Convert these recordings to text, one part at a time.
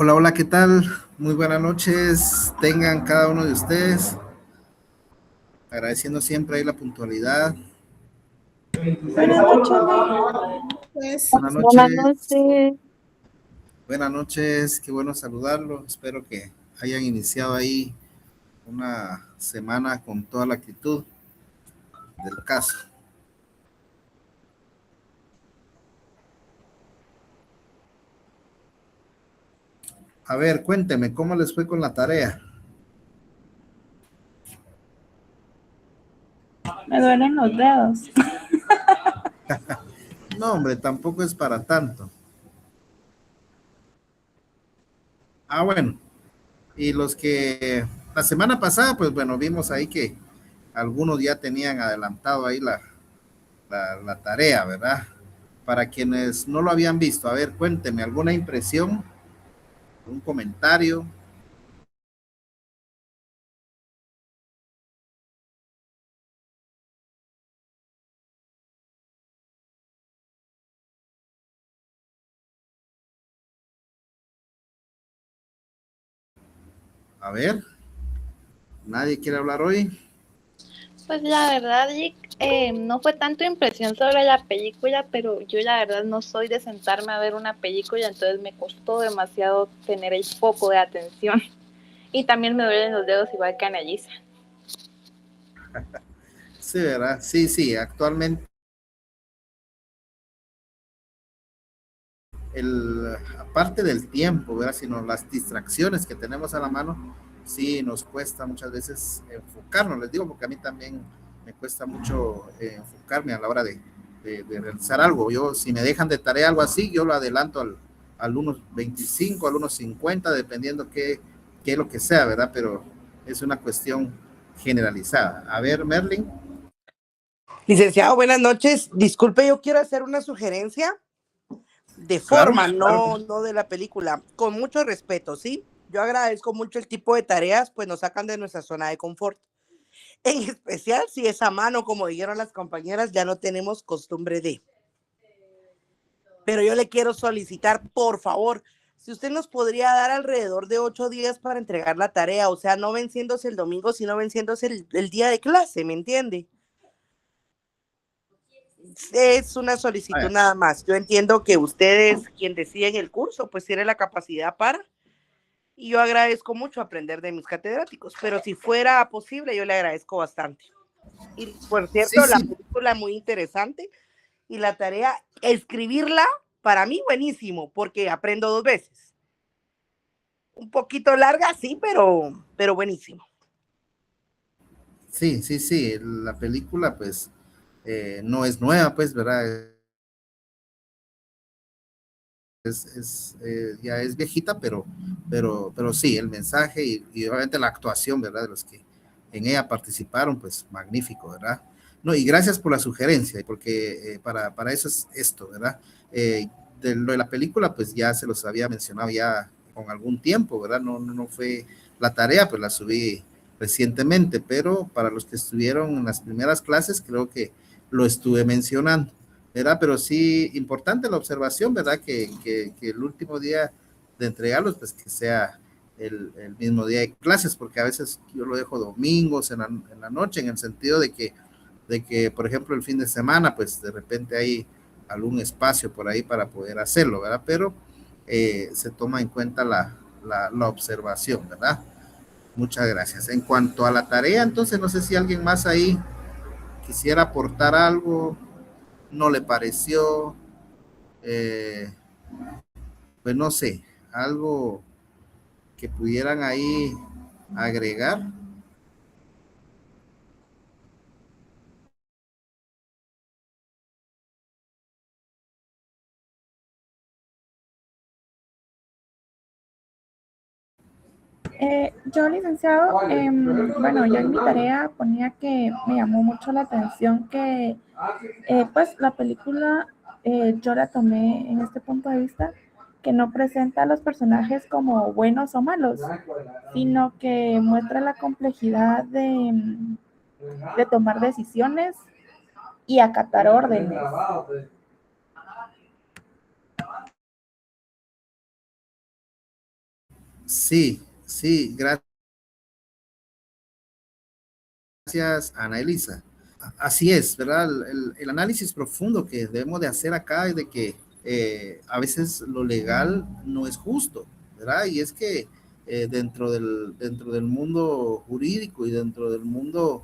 Hola, hola, ¿qué tal? Muy buenas noches. Tengan cada uno de ustedes, agradeciendo siempre ahí la puntualidad. Buenas noches, Ley. Pues, Buenas Buenas noches, noches. buenas noches, qué bueno saludarlos. Espero que hayan iniciado ahí una semana con toda la actitud del caso. A ver, cuénteme, ¿cómo les fue con la tarea? me duelen los dedos. No, hombre, tampoco es para tanto. Bueno, y los que la semana pasada, pues bueno, vimos ahí que algunos ya tenían adelantado ahí la tarea, ¿verdad? Para quienes no lo habían visto, a ver, cuénteme alguna impresión, un comentario. A ver, nadie quiere hablar hoy. Pues la verdad, Rick, no fue tanto impresión sobre la película, pero yo la verdad no soy de sentarme a ver una película, entonces me costó demasiado tener el foco de atención. Y también me duelen los dedos igual que Annalisa. Sí, ¿verdad? Sí, sí, actualmente aparte del tiempo, ¿verdad? Sino las distracciones que tenemos a la mano, sí nos cuesta muchas veces enfocarnos, les digo, porque a mí también me cuesta mucho enfocarme a la hora de realizar algo. Yo, si me dejan de tarea algo así, yo lo adelanto al 1.25, al 1.50, dependiendo qué es lo que sea, ¿verdad? Pero es una cuestión generalizada. A ver, Merlin. Licenciado, buenas noches. Disculpe, yo quiero hacer una sugerencia de Claro, forma, claro. no de la película, con mucho respeto, ¿sí? Yo agradezco mucho el tipo de tareas, pues nos sacan de nuestra zona de confort. En especial si es a mano, como dijeron las compañeras, ya no tenemos costumbre de. Pero yo le quiero solicitar, por favor, si usted nos podría dar alrededor de 8 días para entregar la tarea, o sea, no venciéndose el domingo, sino venciéndose el día de clase, ¿me entiende? Es una A solicitud ver, nada más. Yo entiendo que ustedes, quien decide en el curso, pues tiene la capacidad para, y yo agradezco mucho aprender de mis catedráticos, pero si fuera posible, yo le agradezco bastante. Y por sí, cierto, la sí. película muy interesante y la tarea, escribirla, para mí buenísimo, porque aprendo 2 veces. Un poquito larga, sí, pero buenísimo. Sí, sí, sí, la película pues no es nueva, pues, ¿verdad? Ya es viejita, pero sí, el mensaje y obviamente la actuación, ¿verdad? De los que en ella participaron, pues magnífico, ¿verdad? No, y gracias por la sugerencia, porque para eso es esto, ¿verdad? Eh, de lo de la película, pues ya se los había mencionado ya con algún tiempo, ¿verdad? No fue la tarea, pues la subí recientemente, pero para los que estuvieron en las primeras clases, creo que lo estuve mencionando. ¿Verdad? Pero sí, importante la observación, ¿verdad? Que el último día de entregarlos, pues que sea el mismo día de clases, porque a veces yo lo dejo domingos en la noche, en el sentido de que, por ejemplo, el fin de semana, pues de repente hay algún espacio por ahí para poder hacerlo, ¿verdad? Pero se toma en cuenta la observación, ¿verdad? Muchas gracias. En cuanto a la tarea, entonces no sé si alguien más ahí quisiera aportar algo, no le pareció, eh, pues no sé, algo que pudieran ahí agregar. Yo, licenciado, bueno, yo en mi tarea ponía que me llamó mucho la atención que, pues, la película yo la tomé en este punto de vista que no presenta a los personajes como buenos o malos, sino que muestra la complejidad de tomar decisiones y acatar órdenes. Sí, sí, gracias, Ana Elisa. Así es, ¿verdad? El análisis profundo que debemos de hacer acá es de que a veces lo legal no es justo, ¿verdad? Y es que dentro del mundo jurídico y dentro del mundo,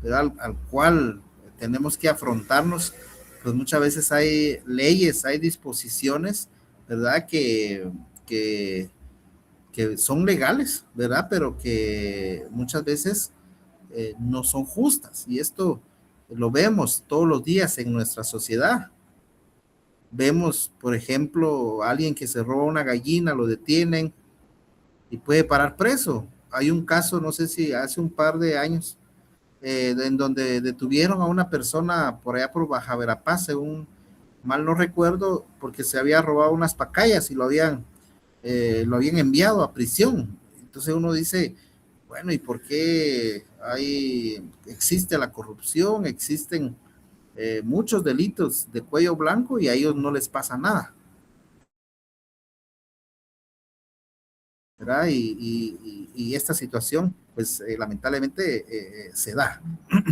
¿verdad? Al cual tenemos que afrontarnos, pues muchas veces hay leyes, hay disposiciones, ¿verdad? Que, que son legales, ¿verdad? Pero que muchas veces no son justas. Y esto lo vemos todos los días en nuestra sociedad. Vemos, por ejemplo, a alguien que se roba una gallina, lo detienen y puede parar preso. Hay un caso, no sé si hace un par de años, en donde detuvieron a una persona por allá por Baja Verapaz, según mal no recuerdo, porque se había robado unas pacayas y lo habían enviado a prisión. Entonces uno dice, bueno, ¿y por qué existe la corrupción? Existen muchos delitos de cuello blanco y a ellos no les pasa nada, ¿verdad? Y esta situación, pues lamentablemente se da.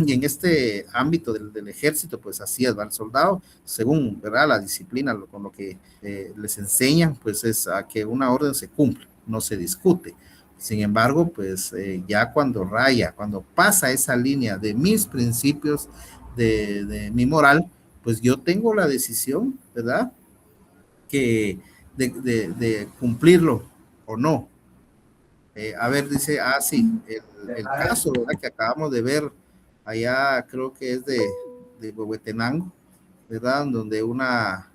Y en este ámbito del ejército, pues así es, va el soldado, según, ¿verdad? La disciplina, con lo que les enseñan, pues es a que una orden se cumple, no se discute. Sin embargo, pues ya cuando raya, cuando pasa esa línea de mis principios, de mi moral, pues yo tengo la decisión, ¿verdad? Que de cumplirlo o no. A ver, dice, sí, el caso, ¿verdad? Que acabamos de ver allá, creo que es de Huehuetenango, ¿verdad? Donde una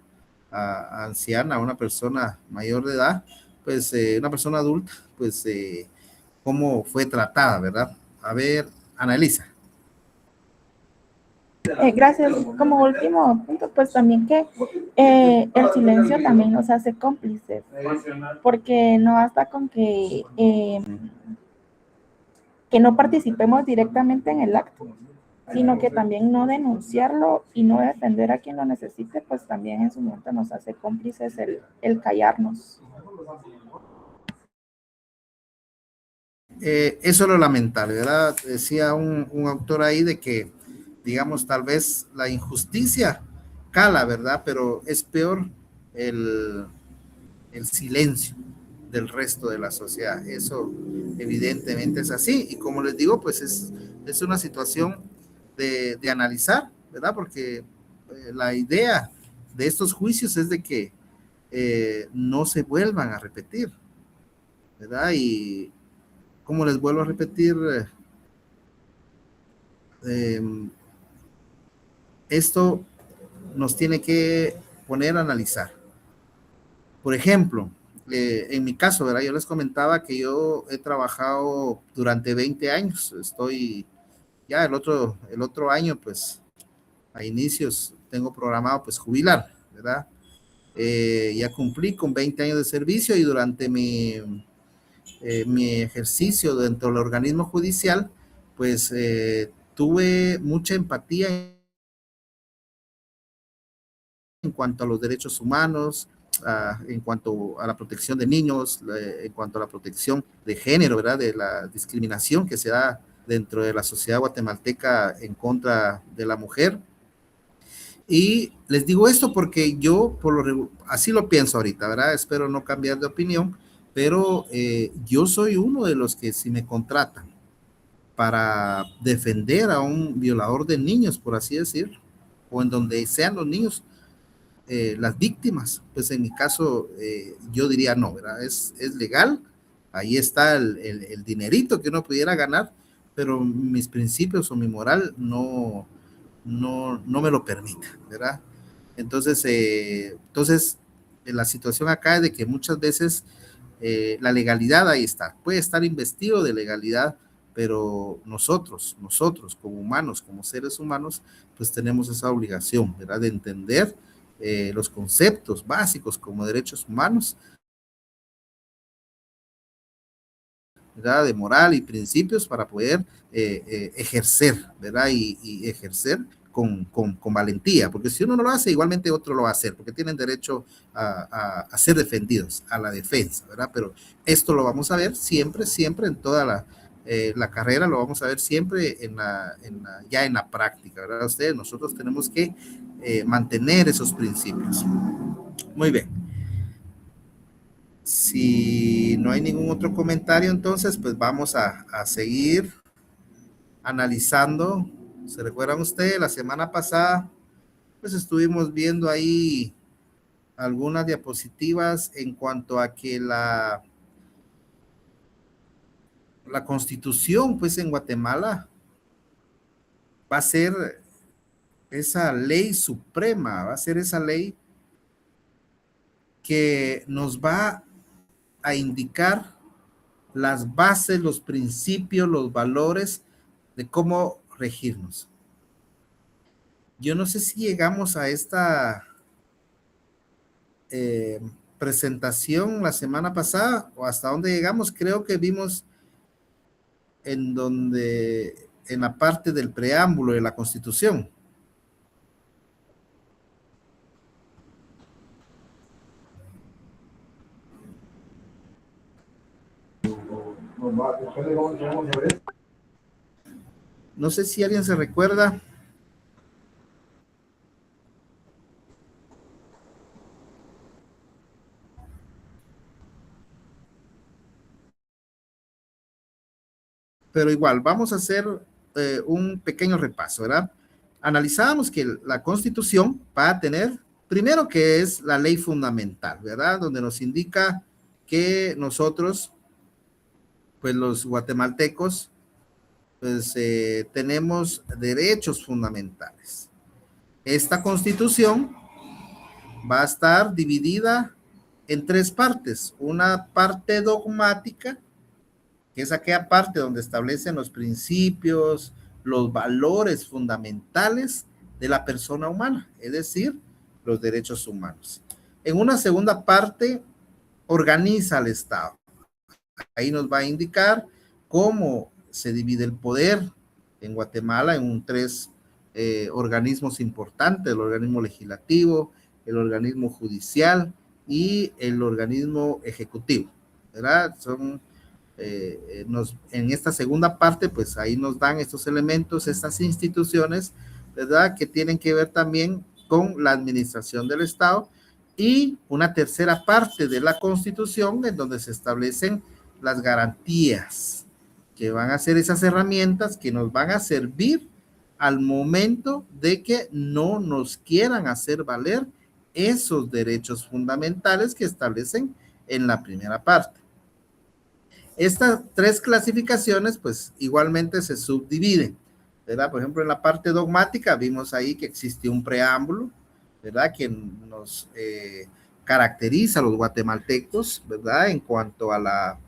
anciana, una persona mayor de edad, pues una persona adulta, pues cómo fue tratada, ¿verdad? A ver, Analiza. Gracias. Como último punto, pues también que el silencio también nos hace cómplices, porque no basta con que no participemos directamente en el acto, sino que también no denunciarlo y no defender a quien lo necesite, pues también en su momento nos hace cómplices el callarnos. Eso es lo lamentable, ¿verdad? Decía un autor ahí de que, digamos, tal vez la injusticia cala, ¿verdad? Pero es peor el, el silencio del resto de la sociedad. Eso evidentemente es así. Y como les digo, pues es una situación de analizar, ¿verdad? Porque la idea de estos juicios es de que no se vuelvan a repetir, ¿verdad? Y como les vuelvo a repetir, eh, esto nos tiene que poner a analizar. Por ejemplo, en mi caso, ¿verdad? Yo les comentaba que yo he trabajado durante 20 años. Estoy ya el otro año, pues a inicios tengo programado pues jubilar, ¿verdad? Ya cumplí con 20 años de servicio y durante mi ejercicio dentro del organismo judicial, pues tuve mucha empatía en cuanto a los derechos humanos, en cuanto a la protección de niños, en cuanto a la protección de género, ¿verdad? De la discriminación que se da dentro de la sociedad guatemalteca en contra de la mujer. Y les digo esto porque yo así lo pienso ahorita, ¿verdad? Espero no cambiar de opinión, pero yo soy uno de los que si me contratan para defender a un violador de niños, por así decir, o en donde sean los niños, las víctimas, pues en mi caso yo diría no, ¿verdad? Es legal, ahí está el dinerito que uno pudiera ganar, pero mis principios o mi moral no me lo permite, ¿verdad? Entonces la situación acá es de que muchas veces la legalidad ahí está, puede estar investido de legalidad, pero nosotros como humanos, como seres humanos, pues tenemos esa obligación, ¿verdad? De entender los conceptos básicos como derechos humanos, ¿verdad? De moral y principios para poder ejercer, ¿verdad? Y ejercer con valentía, porque si uno no lo hace, igualmente otro lo va a hacer, porque tienen derecho a ser defendidos, a la defensa, ¿verdad? Pero esto lo vamos a ver siempre, siempre en toda la carrera, lo vamos a ver siempre ya en la práctica, ¿verdad? Nosotros tenemos que mantener esos principios. Muy bien. Si no hay ningún otro comentario, entonces, pues vamos a seguir analizando. ¿Se recuerdan ustedes? La semana pasada, pues estuvimos viendo ahí algunas diapositivas en cuanto a que la Constitución, pues en Guatemala, va a ser esa ley suprema, va a ser esa ley que nos va a indicar las bases, los principios, los valores de cómo regirnos. Yo no sé si llegamos a esta presentación la semana pasada o hasta dónde llegamos. Creo que vimos en la parte del preámbulo de la Constitución. No sé si alguien se recuerda. Pero igual, vamos a hacer un pequeño repaso, ¿verdad? Analizábamos que la Constitución va a tener, primero que es la ley fundamental, ¿verdad? Donde nos indica que nosotros, pues los guatemaltecos, pues tenemos derechos fundamentales. Esta Constitución va a estar dividida en tres partes. Una parte dogmática, que es aquella parte donde establecen los principios, los valores fundamentales de la persona humana, es decir, los derechos humanos. En una segunda parte, organiza al Estado. Ahí nos va a indicar cómo se divide el poder en Guatemala en tres organismos importantes: el organismo legislativo, el organismo judicial y el organismo ejecutivo, ¿verdad? En esta segunda parte, pues ahí nos dan estos elementos, estas instituciones, ¿verdad? Que tienen que ver también con la administración del Estado, y una tercera parte de la Constitución en donde se establecen las garantías, que van a ser esas herramientas que nos van a servir al momento de que no nos quieran hacer valer esos derechos fundamentales que establecen en la primera parte. Estas tres clasificaciones, pues igualmente se subdividen, ¿verdad? Por ejemplo, en la parte dogmática vimos ahí que existe un preámbulo, ¿verdad? Que nos caracteriza a los guatemaltecos, ¿verdad? En cuanto a la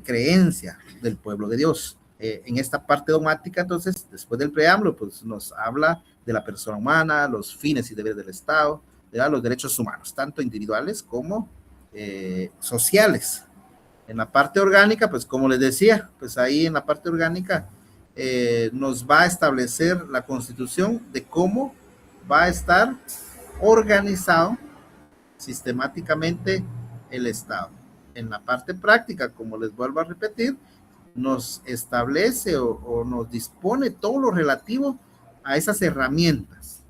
creencia del pueblo de Dios. En esta parte dogmática, entonces, después del preámbulo, pues nos habla de la persona humana, los fines y deberes del Estado, ¿verdad? Los derechos humanos, tanto individuales como sociales. En la parte orgánica, pues como les decía, pues ahí en la parte orgánica nos va a establecer la Constitución de cómo va a estar organizado sistemáticamente el Estado. En la parte práctica, como les vuelvo a repetir, nos establece o nos dispone todo lo relativo a esas herramientas: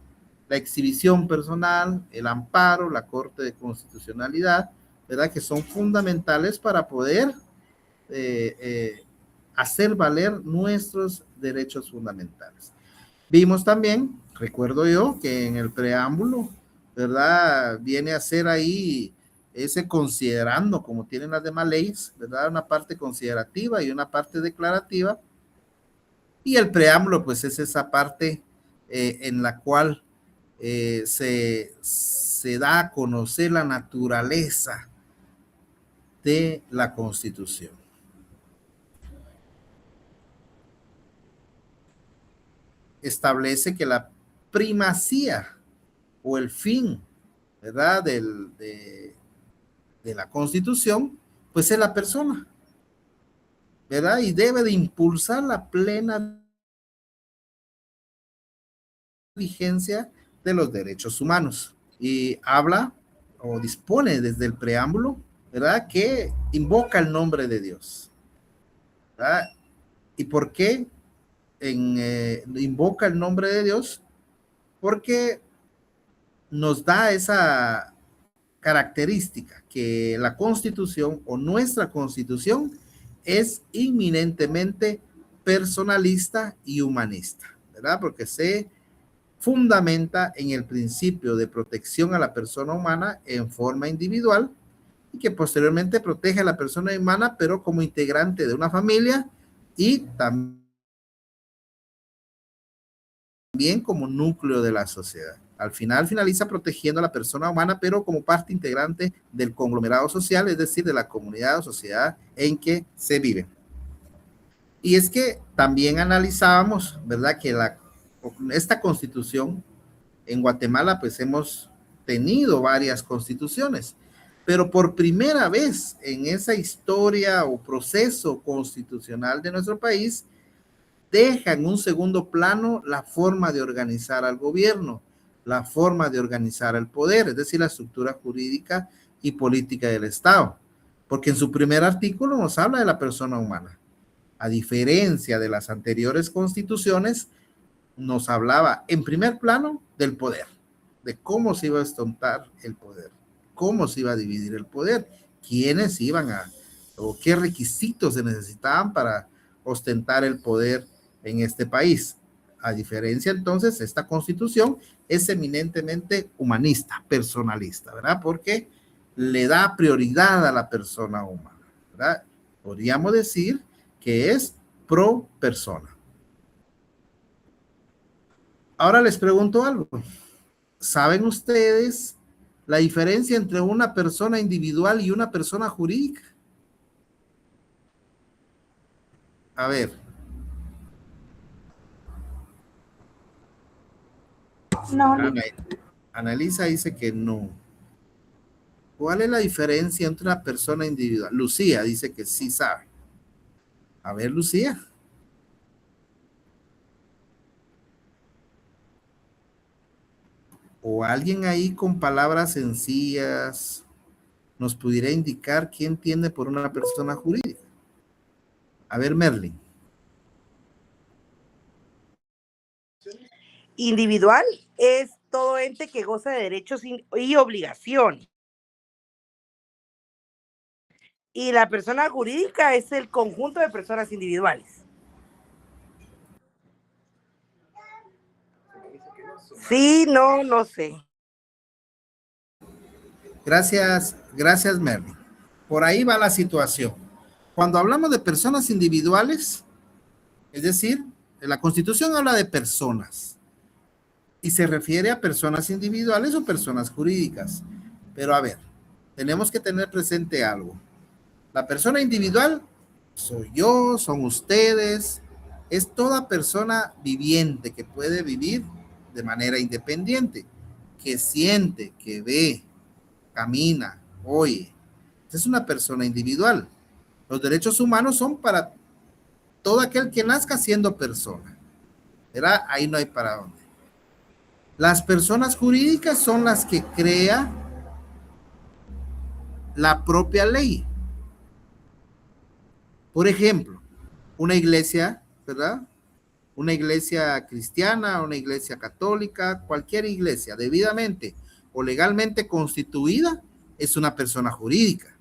la exhibición personal, el amparo, la Corte de Constitucionalidad, ¿verdad? Que son fundamentales para poder hacer valer nuestros derechos fundamentales. Vimos también, recuerdo yo, que en el preámbulo, ¿verdad? Viene a ser ahí ese considerando, como tienen las demás leyes, ¿verdad? Una parte considerativa y una parte declarativa. Y el preámbulo, pues es esa parte en la cual se da a conocer la naturaleza de la Constitución. Establece que la primacía o el fin, ¿verdad? De la Constitución, pues es la persona. ¿verdad? Y debe de impulsar la plena vigencia de los derechos humanos. Y habla o dispone desde el preámbulo, ¿verdad? Que invoca el nombre de Dios, ¿verdad? ¿Y por qué invoca el nombre de Dios? Porque nos da esa característica que la Constitución o nuestra Constitución es inminentemente personalista y humanista, ¿verdad? Porque se fundamenta en el principio de protección a la persona humana en forma individual y que posteriormente protege a la persona humana, pero como integrante de una familia y también como núcleo de la sociedad. Al final finaliza protegiendo a la persona humana, pero como parte integrante del conglomerado social, es decir, de la comunidad o sociedad en que se vive. Y es que también analizábamos, ¿verdad?, que esta constitución en Guatemala, pues hemos tenido varias constituciones, pero por primera vez en esa historia o proceso constitucional de nuestro país, deja en un segundo plano la forma de organizar al gobierno, la forma de organizar el poder, es decir, la estructura jurídica y política del Estado, porque en su primer artículo nos habla de la persona humana. A diferencia de las anteriores constituciones, nos hablaba en primer plano del poder, de cómo se iba a estontar el poder, cómo se iba a dividir el poder, quiénes iban o qué requisitos se necesitaban para ostentar el poder en este país. A diferencia, entonces, esta constitución es eminentemente humanista, personalista, ¿verdad? Porque le da prioridad a la persona humana, ¿verdad? Podríamos decir que es pro persona. Ahora les pregunto algo. ¿Saben ustedes la diferencia entre una persona individual y una persona jurídica? A ver. No, Analisa dice que no. ¿Cuál es la diferencia entre una persona individual? Lucía dice que sí sabe. A ver, Lucía. O alguien ahí con palabras sencillas nos pudiera indicar qué entiende por una persona jurídica. A ver, Merlin. Individual es todo ente que goza de derechos y obligaciones. Y la persona jurídica es el conjunto de personas individuales. Sí, no, no sé. Gracias, gracias, Merlin. Por ahí va la situación. Cuando hablamos de personas individuales, es decir, la Constitución habla de personas y se refiere a personas individuales o personas jurídicas. Pero a ver, tenemos que tener presente algo. La persona individual soy yo, son ustedes, es toda persona viviente que puede vivir de manera independiente, que siente, que ve, camina, oye. Es una persona individual. Los derechos humanos son para todo aquel que nazca siendo persona. ¿Verdad? Ahí no hay para dónde. Las personas jurídicas son las que crea la propia ley. Por ejemplo, una iglesia, ¿verdad? Una iglesia cristiana, una iglesia católica, cualquier iglesia debidamente o legalmente constituida es una persona jurídica.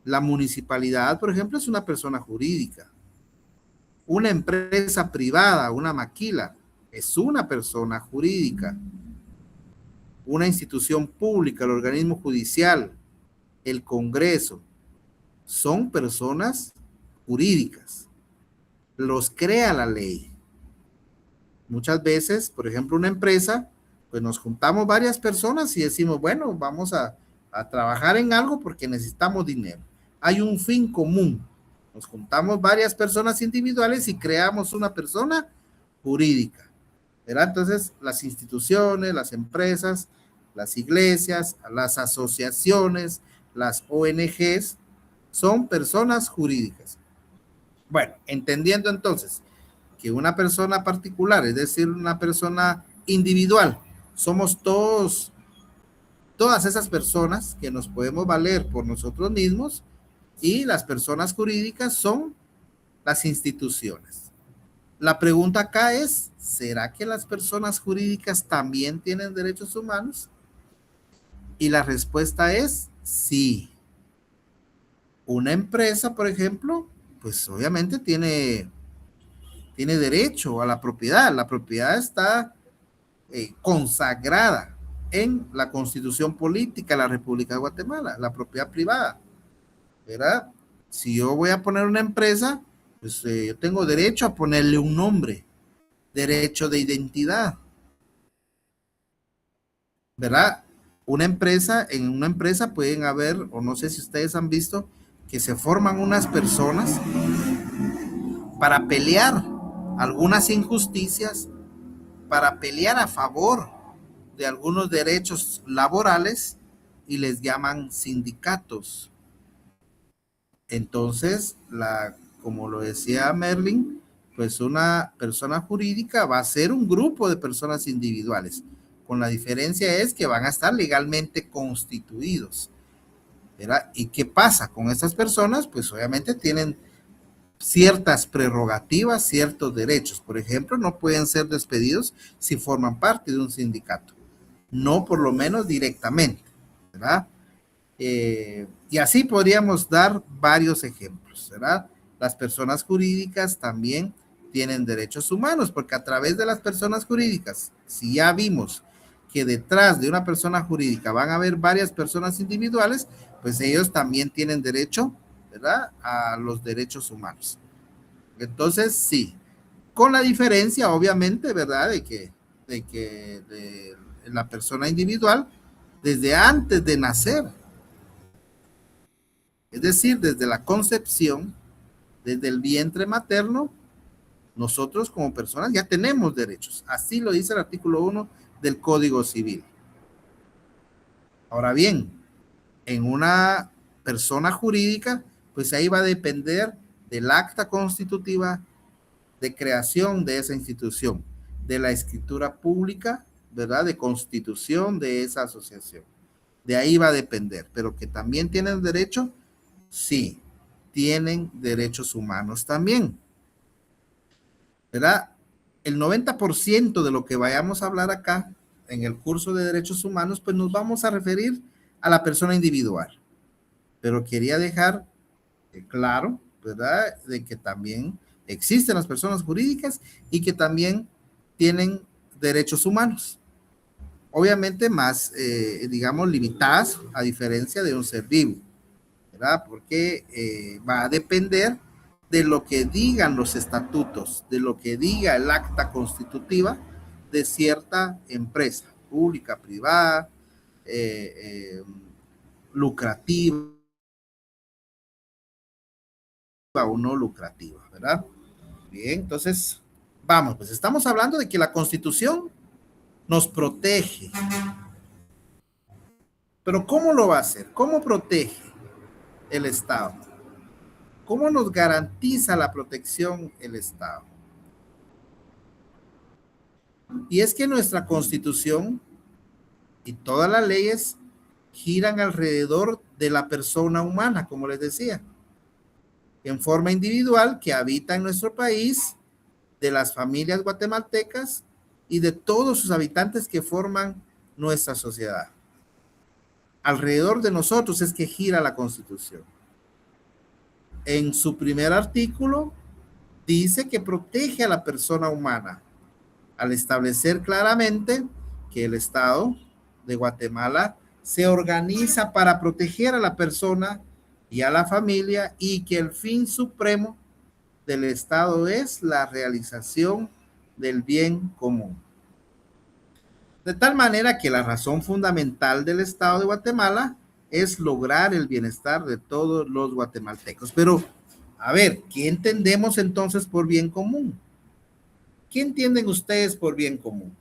La municipalidad, por ejemplo, es una persona jurídica. Una empresa privada, una maquila, es una persona jurídica. Una institución pública, el organismo judicial, el Congreso, son personas jurídicas. Los crea la ley. Muchas veces, por ejemplo, una empresa, pues nos juntamos varias personas y decimos, bueno, vamos a trabajar en algo porque necesitamos dinero. Hay un fin común. Nos juntamos varias personas individuales y creamos una persona jurídica, ¿verdad? Entonces, las instituciones, las empresas, las iglesias, las asociaciones, las ONGs, son personas jurídicas. Bueno, entendiendo entonces que una persona particular, es decir, una persona individual, somos todas esas personas que nos podemos valer por nosotros mismos, y las personas jurídicas son las instituciones. La pregunta acá es, ¿será que las personas jurídicas también tienen derechos humanos? Y la respuesta es sí. Una empresa, por ejemplo, pues obviamente tiene derecho a la propiedad. La propiedad está consagrada en la Constitución Política de la República de Guatemala, la propiedad privada, ¿verdad? Si yo voy a poner una empresa, pues yo tengo derecho a ponerle un nombre, derecho de identidad, ¿verdad? En una empresa pueden haber, o no sé si ustedes han visto, que se forman unas personas para pelear algunas injusticias, para pelear a favor de algunos derechos laborales, y les llaman sindicatos. Entonces, como lo decía Merlin, pues una persona jurídica va a ser un grupo de personas individuales, con la diferencia es que van a estar legalmente constituidos, ¿verdad? ¿Y qué pasa con estas personas? Pues obviamente tienen ciertas prerrogativas, ciertos derechos. Por ejemplo, no pueden ser despedidos si forman parte de un sindicato, no por lo menos directamente, ¿verdad? Y así podríamos dar varios ejemplos, ¿verdad? Las personas jurídicas también tienen derechos humanos, porque a través de las personas jurídicas, si ya vimos que detrás de una persona jurídica van a haber varias personas individuales, pues ellos también tienen derecho, ¿verdad?, a los derechos humanos. Entonces, sí, con la diferencia, obviamente, ¿verdad?, de la persona individual, desde antes de nacer, es decir, desde la concepción, desde el vientre materno, nosotros como personas ya tenemos derechos. Así lo dice el artículo 1 del Código Civil. Ahora bien, en una persona jurídica, pues ahí va a depender del acta constitutiva de creación de esa institución, de la escritura pública, ¿verdad?, de constitución de esa asociación. De ahí va a depender, pero que también tienen derecho, sí, tienen derechos humanos también, ¿verdad? El 90% de lo que vayamos a hablar acá en el curso de derechos humanos, pues nos vamos a referir a la persona individual. Pero quería dejar claro, ¿verdad?, de que también existen las personas jurídicas y que también tienen derechos humanos. Obviamente más, digamos, limitadas a diferencia de un ser vivo, ¿verdad? Porque va a depender de lo que digan los estatutos, de lo que diga el acta constitutiva de cierta empresa, pública, privada, lucrativa o no lucrativa, ¿verdad? Bien, entonces, vamos, pues estamos hablando de que la Constitución nos protege. Pero ¿cómo lo va a hacer? ¿Cómo protege el Estado? ¿Cómo nos garantiza la protección el Estado? Y es que nuestra Constitución y todas las leyes giran alrededor de la persona humana, como les decía, en forma individual que habita en nuestro país, de las familias guatemaltecas y de todos sus habitantes que forman nuestra sociedad. Alrededor de nosotros es que gira la Constitución. En su primer artículo dice que protege a la persona humana al establecer claramente que el Estado de Guatemala se organiza para proteger a la persona y a la familia, y que el fin supremo del Estado es la realización del bien común. De tal manera que la razón fundamental del Estado de Guatemala es lograr el bienestar de todos los guatemaltecos. Pero, a ver, ¿qué entendemos entonces por bien común? ¿Qué entienden ustedes por bien común?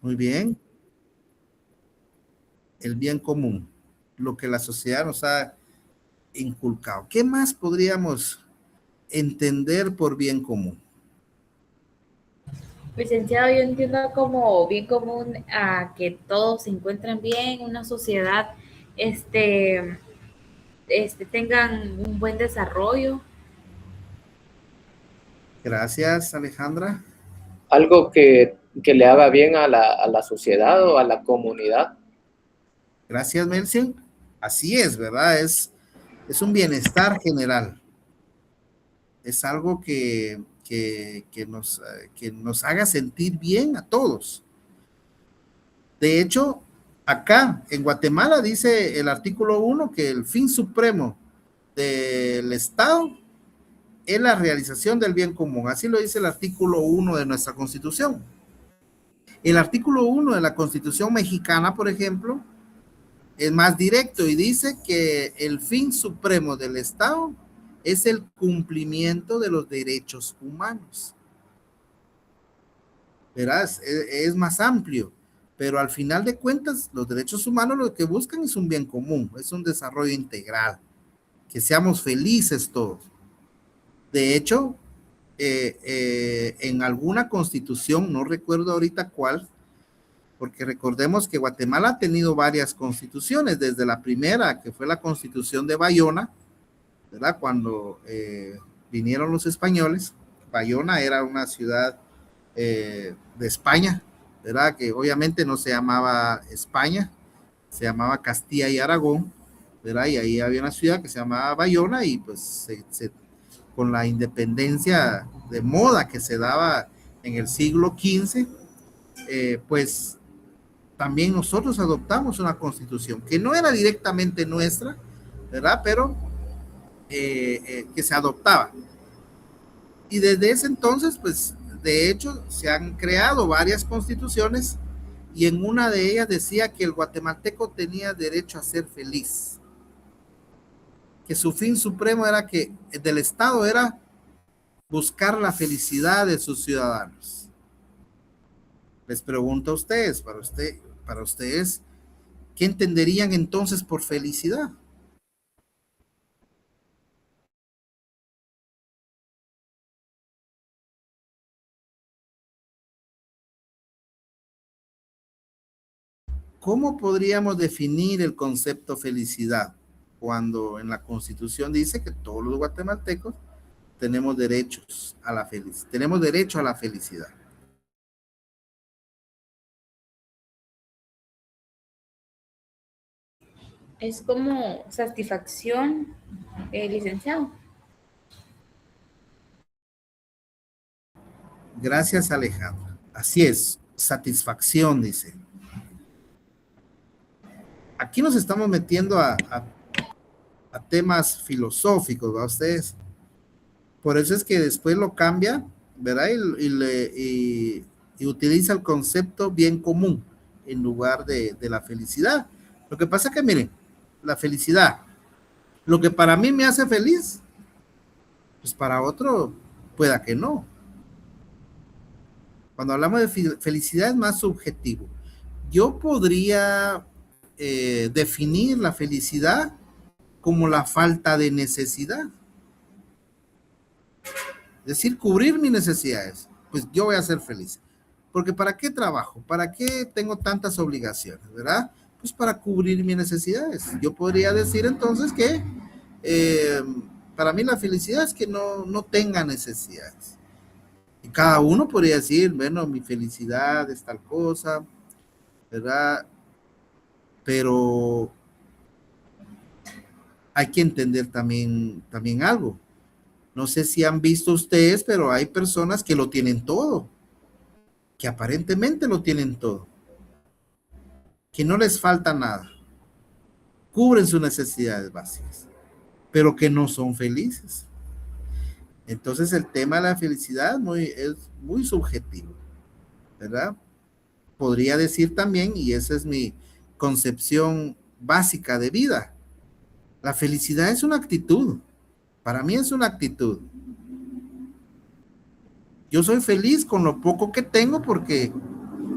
Muy bien. El bien común, lo que la sociedad nos ha inculcado. ¿Qué más podríamos entender por bien común? Licenciado, yo entiendo como bien común a que todos se encuentren bien, una sociedad tengan un buen desarrollo. Gracias, Alejandra. Algo que le haga bien a la sociedad o a la comunidad. Gracias, Melcion. Así es, ¿verdad? Es un bienestar general. Es algo que nos haga sentir bien a todos. De hecho, acá en Guatemala dice el artículo 1 que el fin supremo del Estado es la realización del bien común. Así lo dice el artículo 1 de nuestra Constitución. El artículo 1 de la Constitución mexicana, por ejemplo, es más directo y dice que el fin supremo del Estado es el cumplimiento de los derechos humanos. Verás, es más amplio, pero al final de cuentas, los derechos humanos lo que buscan es un bien común, es un desarrollo integral, que seamos felices todos. De hecho, en alguna constitución, no recuerdo ahorita cuál, porque recordemos que Guatemala ha tenido varias constituciones, desde la primera, que fue la Constitución de Bayona, ¿verdad? Cuando vinieron los españoles. Bayona era una ciudad de España, ¿verdad? Que obviamente no se llamaba España, se llamaba Castilla y Aragón, ¿verdad? Y ahí había una ciudad que se llamaba Bayona y pues con la independencia de moda que se daba en el siglo XV, pues también nosotros adoptamos una constitución que no era directamente nuestra, ¿verdad? Pero que se adoptaba. Y desde ese entonces, pues, de hecho, se han creado varias constituciones y en una de ellas decía que el guatemalteco tenía derecho a ser feliz. Que su fin supremo era que del Estado era buscar la felicidad de sus ciudadanos. Les pregunto a ustedes, para ustedes, ¿qué entenderían entonces por felicidad? ¿Cómo podríamos definir el concepto felicidad cuando en la Constitución dice que todos los guatemaltecos tenemos derechos a la felicidad, tenemos derecho a la felicidad? Es como satisfacción, licenciado. Gracias, Alejandra. Así es, satisfacción, dice. Aquí nos estamos metiendo a temas filosóficos, ¿verdad ustedes? Por eso es que después lo cambia, ¿verdad? Y utiliza el concepto bien común en lugar de la felicidad. Lo que pasa es que, miren, la felicidad, lo que para mí me hace feliz, pues para otro pueda que no. Cuando hablamos de felicidad es más subjetivo. Yo podría definir la felicidad como la falta de necesidad. Es decir, cubrir mis necesidades. Pues yo voy a ser feliz. Porque ¿para qué trabajo? ¿Para qué tengo tantas obligaciones? ¿Verdad? Pues para cubrir mis necesidades. Yo podría decir entonces que para mí la felicidad es que no tenga necesidades. Y cada uno podría decir, bueno, mi felicidad es tal cosa, ¿verdad? Pero hay que entender también algo. No sé si han visto ustedes, pero hay personas que lo tienen todo, que aparentemente lo tienen todo, que no les falta nada, cubren sus necesidades básicas, pero que no son felices. Entonces el tema de la felicidad es muy subjetivo, ¿verdad? Podría decir también, y esa es mi concepción básica de vida, la felicidad es una actitud. Para mí es una actitud. Yo soy feliz con lo poco que tengo porque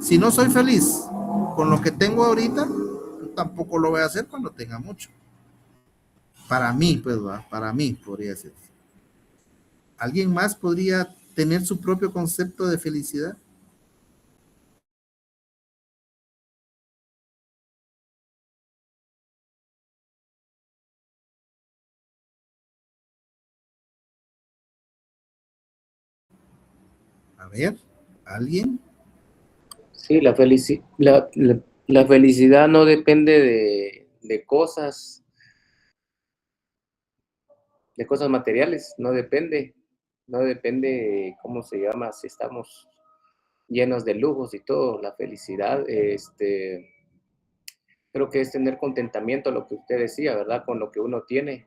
Si no soy feliz con lo que tengo ahorita, tampoco lo voy a hacer cuando tenga mucho. Para mí, pues, ¿va? Para mí podría ser. ¿Alguien más podría tener su propio concepto de felicidad? A ver, ¿alguien? Sí, la felicidad no depende de cosas materiales, no depende, ¿cómo se llama? Si estamos llenos de lujos y todo, la felicidad, creo que es tener contentamiento, lo que usted decía, ¿verdad? Con lo que uno tiene,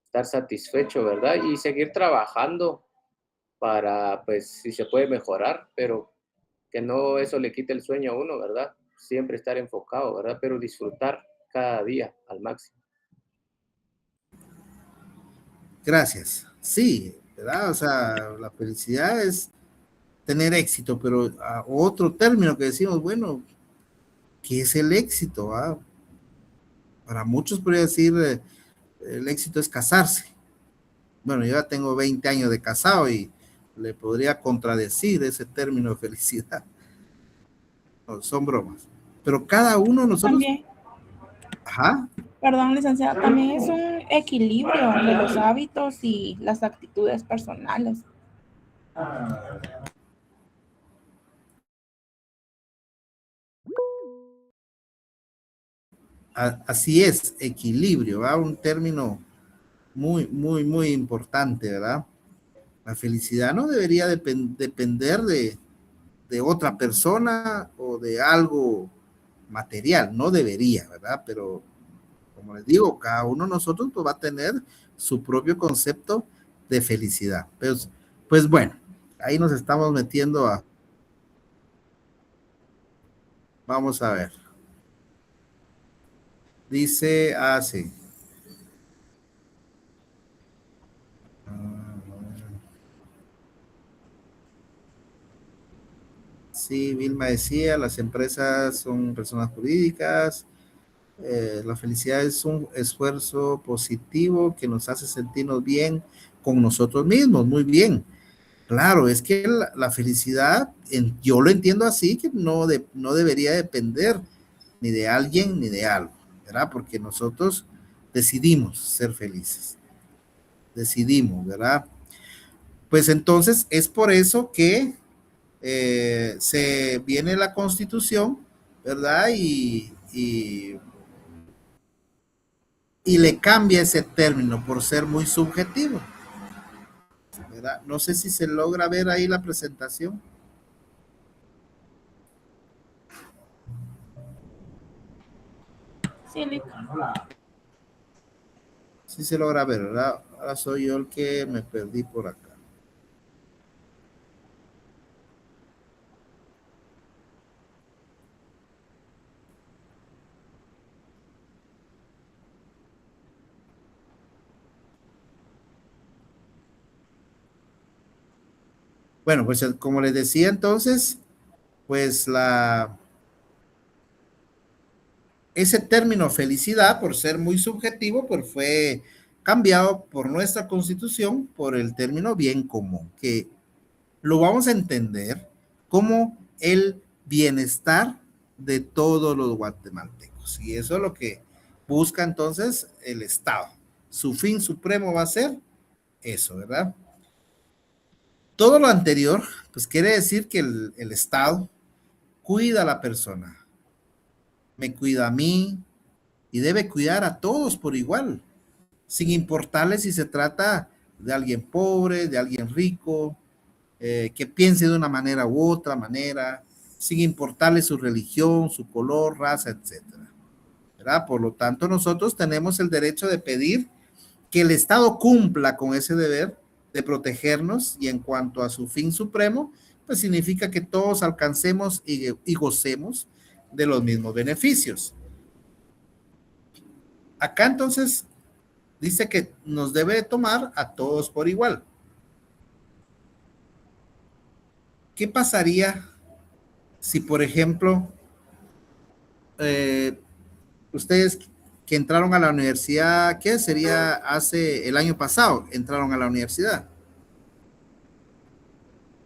estar satisfecho, ¿verdad? Y seguir trabajando para, pues, si se puede mejorar, pero que no eso le quite el sueño a uno, ¿verdad? Siempre estar enfocado, ¿verdad? Pero disfrutar cada día al máximo. Gracias. Sí, ¿verdad? O sea, la felicidad es tener éxito, pero otro término que decimos, bueno, ¿qué es el éxito? Ah? Para muchos podría decir, el éxito es casarse. Bueno, yo ya tengo 20 años de casado y le podría contradecir ese término de felicidad. No, son bromas. Pero cada uno de nosotros, También, ajá, perdón, licenciada, también es un equilibrio de los hábitos y las actitudes personales. así es, equilibrio, ¿verdad? Un término muy, muy, muy importante, ¿verdad? La felicidad no debería depender de otra persona o de algo material, no debería, ¿verdad? Pero como les digo, cada uno de nosotros pues, va a tener su propio concepto de felicidad. Pues bueno, ahí nos estamos metiendo a, vamos a ver, dice, sí. Sí, Vilma decía, las empresas son personas jurídicas, la felicidad es un esfuerzo positivo que nos hace sentirnos bien con nosotros mismos, muy bien. Claro, es que la felicidad, yo lo entiendo así, que no debería depender ni de alguien ni de algo, ¿verdad? Porque nosotros decidimos ser felices, decidimos, ¿verdad? Pues entonces es por eso que se viene la Constitución, ¿verdad? Y le cambia ese término por ser muy subjetivo, ¿verdad? No sé si se logra ver ahí la presentación. Sí, Sí se logra ver, ¿verdad? Ahora soy yo el que me perdí por acá. Bueno, pues como les decía entonces, pues ese término felicidad, por ser muy subjetivo, pues fue cambiado por nuestra Constitución por el término bien común, que lo vamos a entender como el bienestar de todos los guatemaltecos. Y eso es lo que busca entonces el Estado. Su fin supremo va a ser eso, ¿verdad? Todo lo anterior, pues quiere decir que el Estado cuida a la persona, me cuida a mí y debe cuidar a todos por igual, sin importarle si se trata de alguien pobre, de alguien rico, que piense de una manera u otra manera, sin importarle su religión, su color, raza, etcétera. ¿Verdad? Por lo tanto, nosotros tenemos el derecho de pedir que el Estado cumpla con ese deber de protegernos y en cuanto a su fin supremo, pues significa que todos alcancemos y gocemos de los mismos beneficios. Acá entonces dice que nos debe tomar a todos por igual. ¿Qué pasaría si por ejemplo, ustedes que entraron a la universidad, ¿qué sería hace el año pasado? Entraron a la universidad.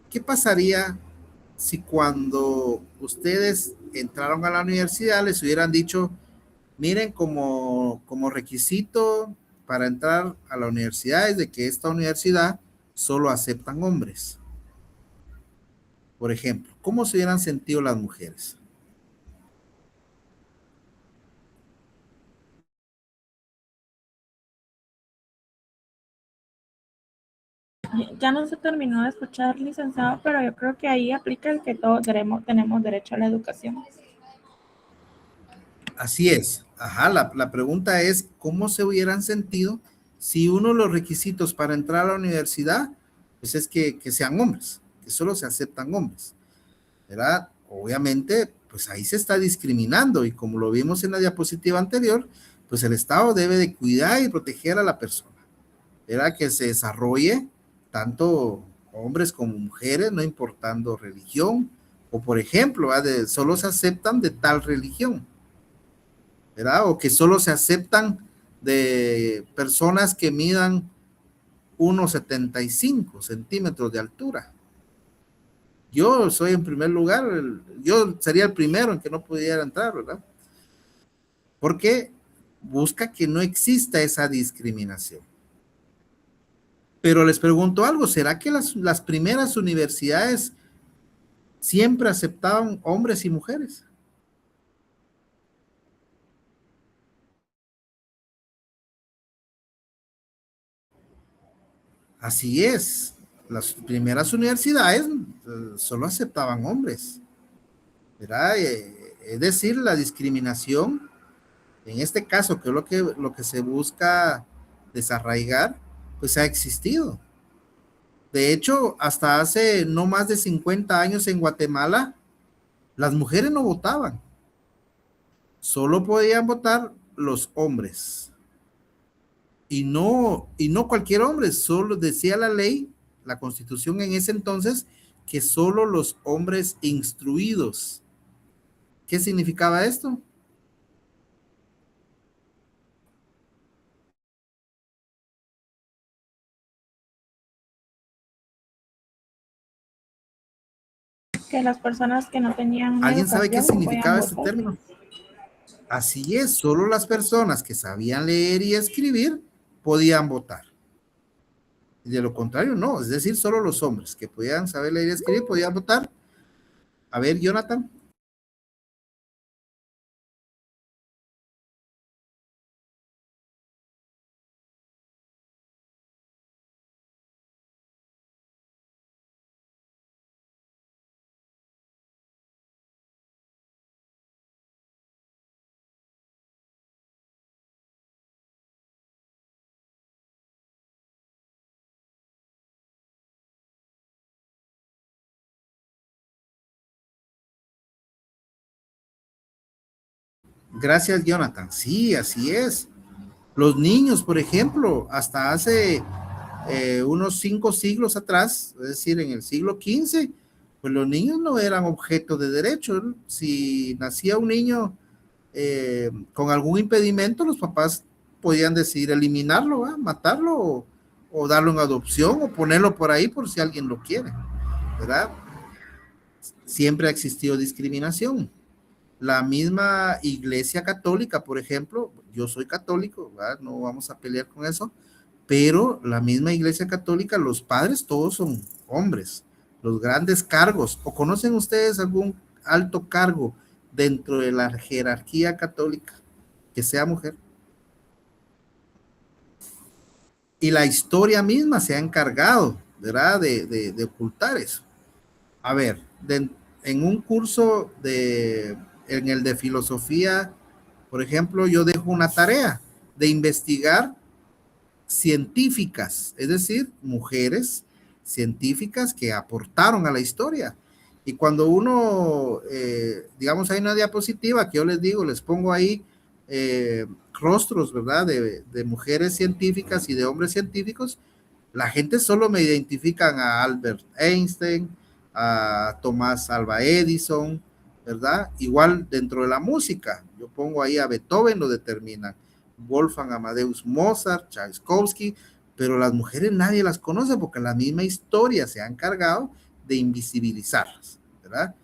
¿Qué pasaría si cuando ustedes entraron a la universidad les hubieran dicho, miren, como requisito para entrar a la universidad es de que esta universidad solo aceptan hombres? Por ejemplo, ¿cómo se hubieran sentido las mujeres? Ya no se terminó de escuchar, licenciado, pero yo creo que ahí aplica el que todos tenemos derecho a la educación. Así es. Ajá, la pregunta es, ¿cómo se hubieran sentido si uno de los requisitos para entrar a la universidad, pues es que sean hombres, que solo se aceptan hombres, ¿verdad? Obviamente, pues ahí se está discriminando y como lo vimos en la diapositiva anterior, pues el Estado debe de cuidar y proteger a la persona, ¿verdad? Que se desarrolle tanto hombres como mujeres, no importando religión, o por ejemplo, ¿verdad? Solo se aceptan de tal religión, ¿verdad? O que solo se aceptan de personas que midan 1,75 centímetros de altura. Yo soy en primer lugar, yo sería el primero en que no pudiera entrar, ¿verdad? Porque busca que no exista esa discriminación. Pero les pregunto algo, ¿será que las primeras universidades siempre aceptaban hombres y mujeres? Así es, las primeras universidades solo aceptaban hombres, ¿verdad? Es decir, la discriminación, en este caso, que es lo que se busca desarraigar, pues ha existido. De hecho, hasta hace no más de 50 años en Guatemala, las mujeres no votaban, solo podían votar los hombres. Y no cualquier hombre, solo decía la ley, la constitución en ese entonces, que solo los hombres instruidos. ¿Qué significaba esto? Que las personas que no tenían una ¿Alguien sabe qué educación no podían significaba este votar. término? Así es, solo las personas que sabían leer y escribir podían votar. Y de lo contrario, no, es decir, solo los hombres que podían saber leer y escribir podían votar. A ver, Jonathan. Gracias, Jonathan. Sí, así es. Los niños, por ejemplo, hasta hace unos 5 siglos atrás, es decir, en el siglo XV, pues los niños no eran objeto de derecho, ¿no? Si nacía un niño con algún impedimento, los papás podían decidir eliminarlo, ¿va? Matarlo o darlo en adopción o ponerlo por ahí por si alguien lo quiere, ¿verdad? Siempre ha existido discriminación. La misma Iglesia Católica, por ejemplo, yo soy católico, ¿verdad? No vamos a pelear con eso, pero la misma Iglesia Católica, los padres todos son hombres, los grandes cargos, o conocen ustedes algún alto cargo dentro de la jerarquía católica que sea mujer. Y la historia misma se ha encargado, ¿verdad? De ocultar eso. A ver, en un curso en el de filosofía, por ejemplo, yo dejo una tarea de investigar científicas, es decir, mujeres científicas que aportaron a la historia. Y cuando uno, digamos, hay una diapositiva que yo les digo, les pongo ahí rostros, ¿verdad? De mujeres científicas y de hombres científicos, la gente solo me identifican a Albert Einstein, a Tomás Alva Edison, ¿verdad? Igual dentro de la música, yo pongo ahí a Beethoven, lo determinan, Wolfgang Amadeus Mozart, Tchaikovsky, pero las mujeres nadie las conoce porque la misma historia se ha encargado de invisibilizarlas, ¿verdad?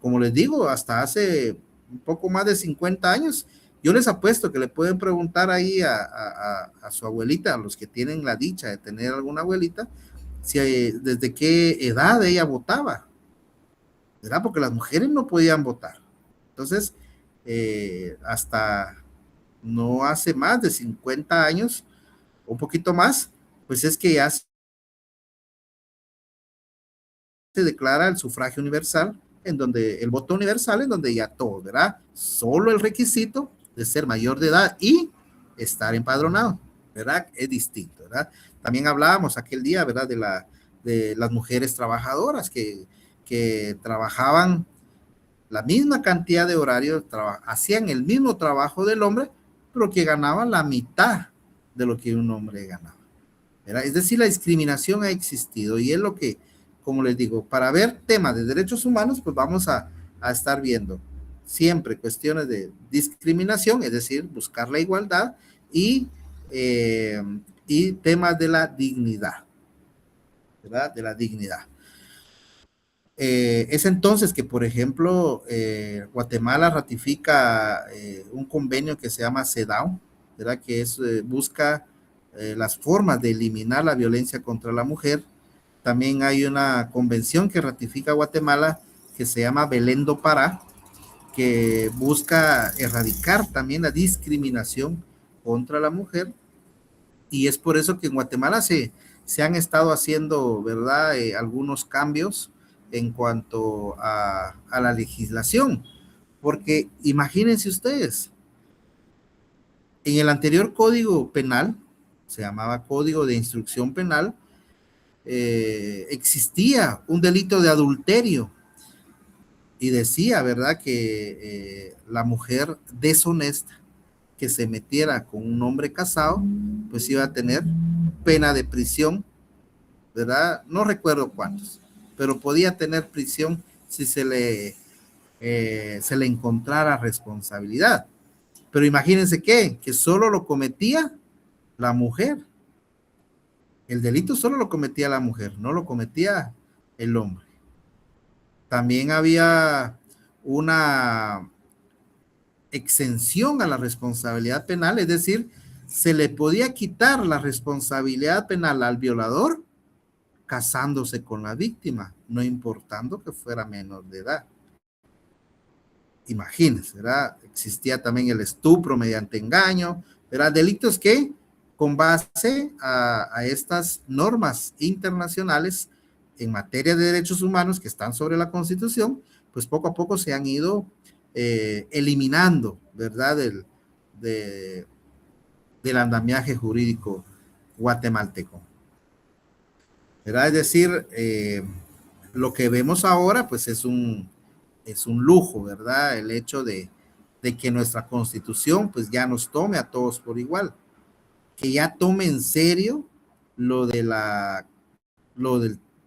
Como les digo, hasta hace un poco más de 50 años, yo les apuesto que le pueden preguntar ahí a su abuelita, a los que tienen la dicha de tener alguna abuelita, si desde qué edad ella votaba, ¿verdad? Porque las mujeres no podían votar. Entonces, hasta no hace más de 50 años, un poquito más, pues es que ya se declara el sufragio universal, en donde el voto universal, en donde ya todo, ¿verdad? Solo el requisito de ser mayor de edad y estar empadronado, ¿verdad? Es distinto, ¿verdad? También hablábamos aquel día, ¿verdad? De las mujeres trabajadoras que trabajaban la misma cantidad de horarios, hacían el mismo trabajo del hombre, pero que ganaban la mitad de lo que un hombre ganaba, ¿verdad? Es decir, la discriminación ha existido y es lo que, como les digo, para ver temas de derechos humanos, pues vamos a estar viendo siempre cuestiones de discriminación, es decir, buscar la igualdad y temas de la dignidad, ¿verdad? De la dignidad. Es entonces que, por ejemplo, Guatemala ratifica un convenio que se llama CEDAW, ¿verdad? Que busca las formas de eliminar la violencia contra la mujer. También hay una convención que ratifica Guatemala que se llama Belén do Pará, que busca erradicar también la discriminación contra la mujer. Y es por eso que en Guatemala se han estado haciendo, ¿verdad? Algunos cambios en cuanto a la legislación, porque imagínense ustedes, en el anterior código penal, se llamaba Código de Instrucción Penal, existía un delito de adulterio y decía, ¿verdad?, que la mujer deshonesta que se metiera con un hombre casado, pues iba a tener pena de prisión, ¿verdad? No recuerdo cuántos, pero podía tener prisión si se le encontrara responsabilidad. Pero imagínense que solo lo cometía la mujer. El delito solo lo cometía la mujer, no lo cometía el hombre. También había una exención a la responsabilidad penal, es decir, se le podía quitar la responsabilidad penal al violador casándose con la víctima, no importando que fuera menor de edad. Imagínense, ¿verdad? Existía también el estupro mediante engaño, ¿verdad? Delitos que, con base a estas normas internacionales en materia de derechos humanos que están sobre la Constitución, pues poco a poco se han ido eliminando, ¿verdad? Del andamiaje jurídico guatemalteco, ¿verdad? Es decir, lo que vemos ahora, pues es un lujo, ¿verdad? El hecho de que nuestra Constitución, pues ya nos tome a todos por igual, que ya tome en serio lo del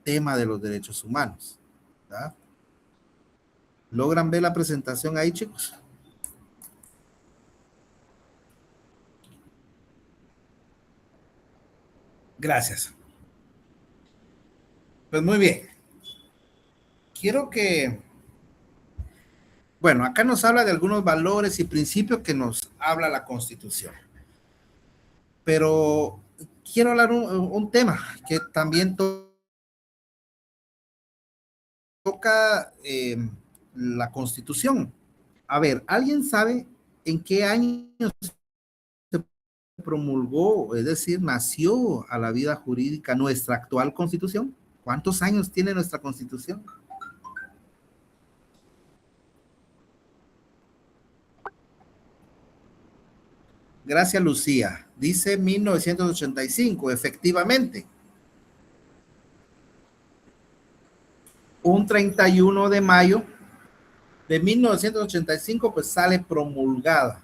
tema de los derechos humanos, ¿verdad? ¿Logran ver la presentación ahí, chicos? Gracias. Pues muy bien. Quiero que, bueno, acá nos habla de algunos valores y principios que nos habla la Constitución. Pero quiero hablar un tema que también toca la Constitución. A ver, ¿alguien sabe en qué año se promulgó, es decir, nació a la vida jurídica nuestra actual Constitución? ¿Cuántos años tiene nuestra Constitución? Gracias, Lucía. Dice 1985, efectivamente. Un 31 de mayo de 1985, pues sale promulgada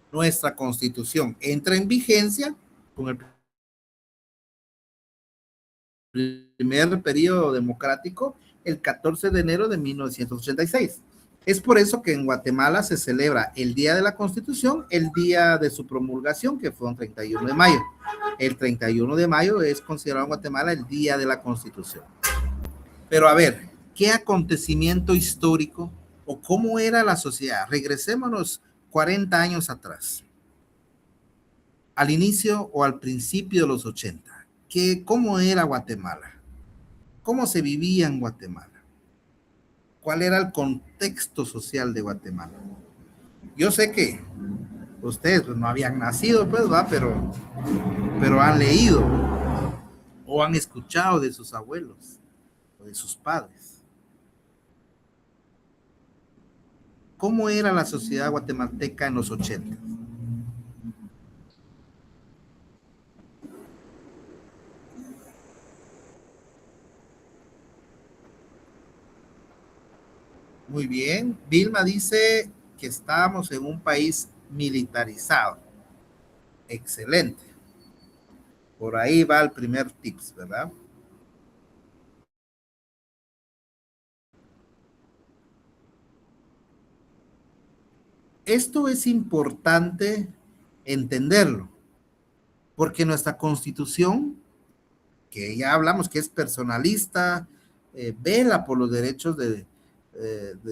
nuestra Constitución. Entra en vigencia con el primer periodo democrático el 14 de enero de 1986. Es por eso que en Guatemala se celebra el Día de la Constitución, el día de su promulgación, que fue el 31 de mayo. El 31 de mayo es considerado en Guatemala el Día de la Constitución. Pero a ver, ¿qué acontecimiento histórico o cómo era la sociedad? Regresémonos 40 años atrás, al inicio o al principio de los 80. ¿Cómo era Guatemala? ¿Cómo se vivía en Guatemala? ¿Cuál era el contexto social de Guatemala? Yo sé que ustedes pues, no habían nacido, pues, ¿va? Pero han leído o han escuchado de sus abuelos o de sus padres. ¿Cómo era la sociedad guatemalteca en los 80? Muy bien. Vilma dice que estábamos en un país militarizado. Excelente. Por ahí va el primer tips, ¿verdad? Esto es importante entenderlo, porque nuestra Constitución, que ya hablamos que es personalista, vela por los derechos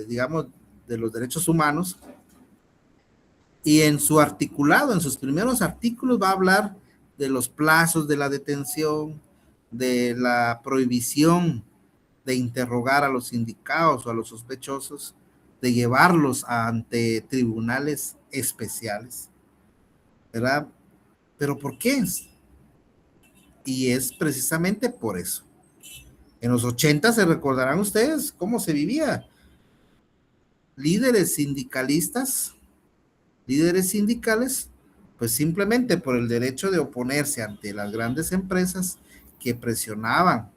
digamos, de los derechos humanos, y en su articulado, en sus primeros artículos va a hablar de los plazos de la detención, de la prohibición de interrogar a los indicados o a los sospechosos, de llevarlos ante tribunales especiales, ¿verdad? ¿Pero por qué? Y es precisamente por eso. En los 80 se recordarán ustedes cómo se vivía. Líderes sindicalistas, líderes sindicales, pues simplemente por el derecho de oponerse ante las grandes empresas que presionaban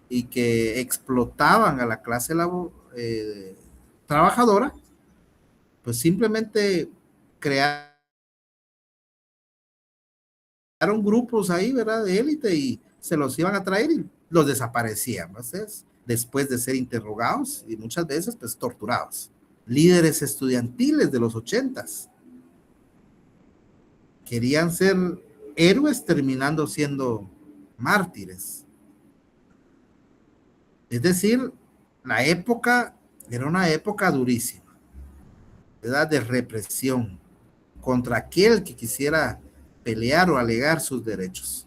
y que explotaban a la clase trabajadora, pues simplemente crearon grupos ahí, ¿verdad? De élite y se los iban a traer y los desaparecían, ¿no? Después de ser interrogados y muchas veces pues torturados. Líderes estudiantiles de los 80s querían ser héroes terminando siendo mártires. Es decir, la época era una época durísima, ¿verdad? De represión contra aquel que quisiera pelear o alegar sus derechos.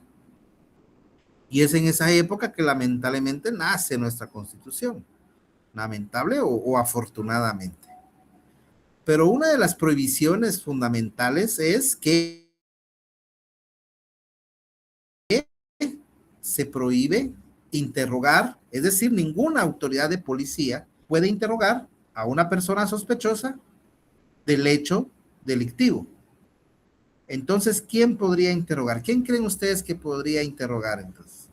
Y es en esa época que lamentablemente nace nuestra Constitución, lamentable o afortunadamente. Pero una de las prohibiciones fundamentales es que se prohíbe interrogar, es decir, ninguna autoridad de policía puede interrogar a una persona sospechosa del hecho delictivo. Entonces, ¿quién podría interrogar? ¿Quién creen ustedes que podría interrogar entonces?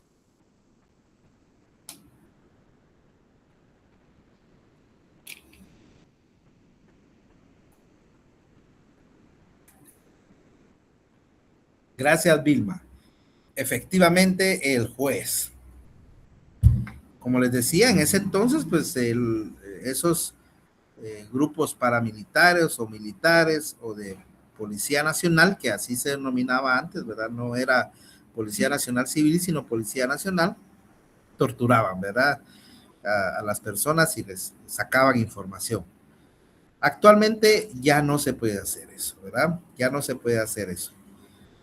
Gracias, Vilma. Efectivamente, el juez. Como les decía, en ese entonces, pues esos grupos paramilitares o militares o de Policía Nacional, que así se denominaba antes, ¿verdad? No era Policía Nacional Civil, sino Policía Nacional, torturaban, ¿verdad? A las personas y les sacaban información. Actualmente ya no se puede hacer eso, ¿verdad? Ya no se puede hacer eso.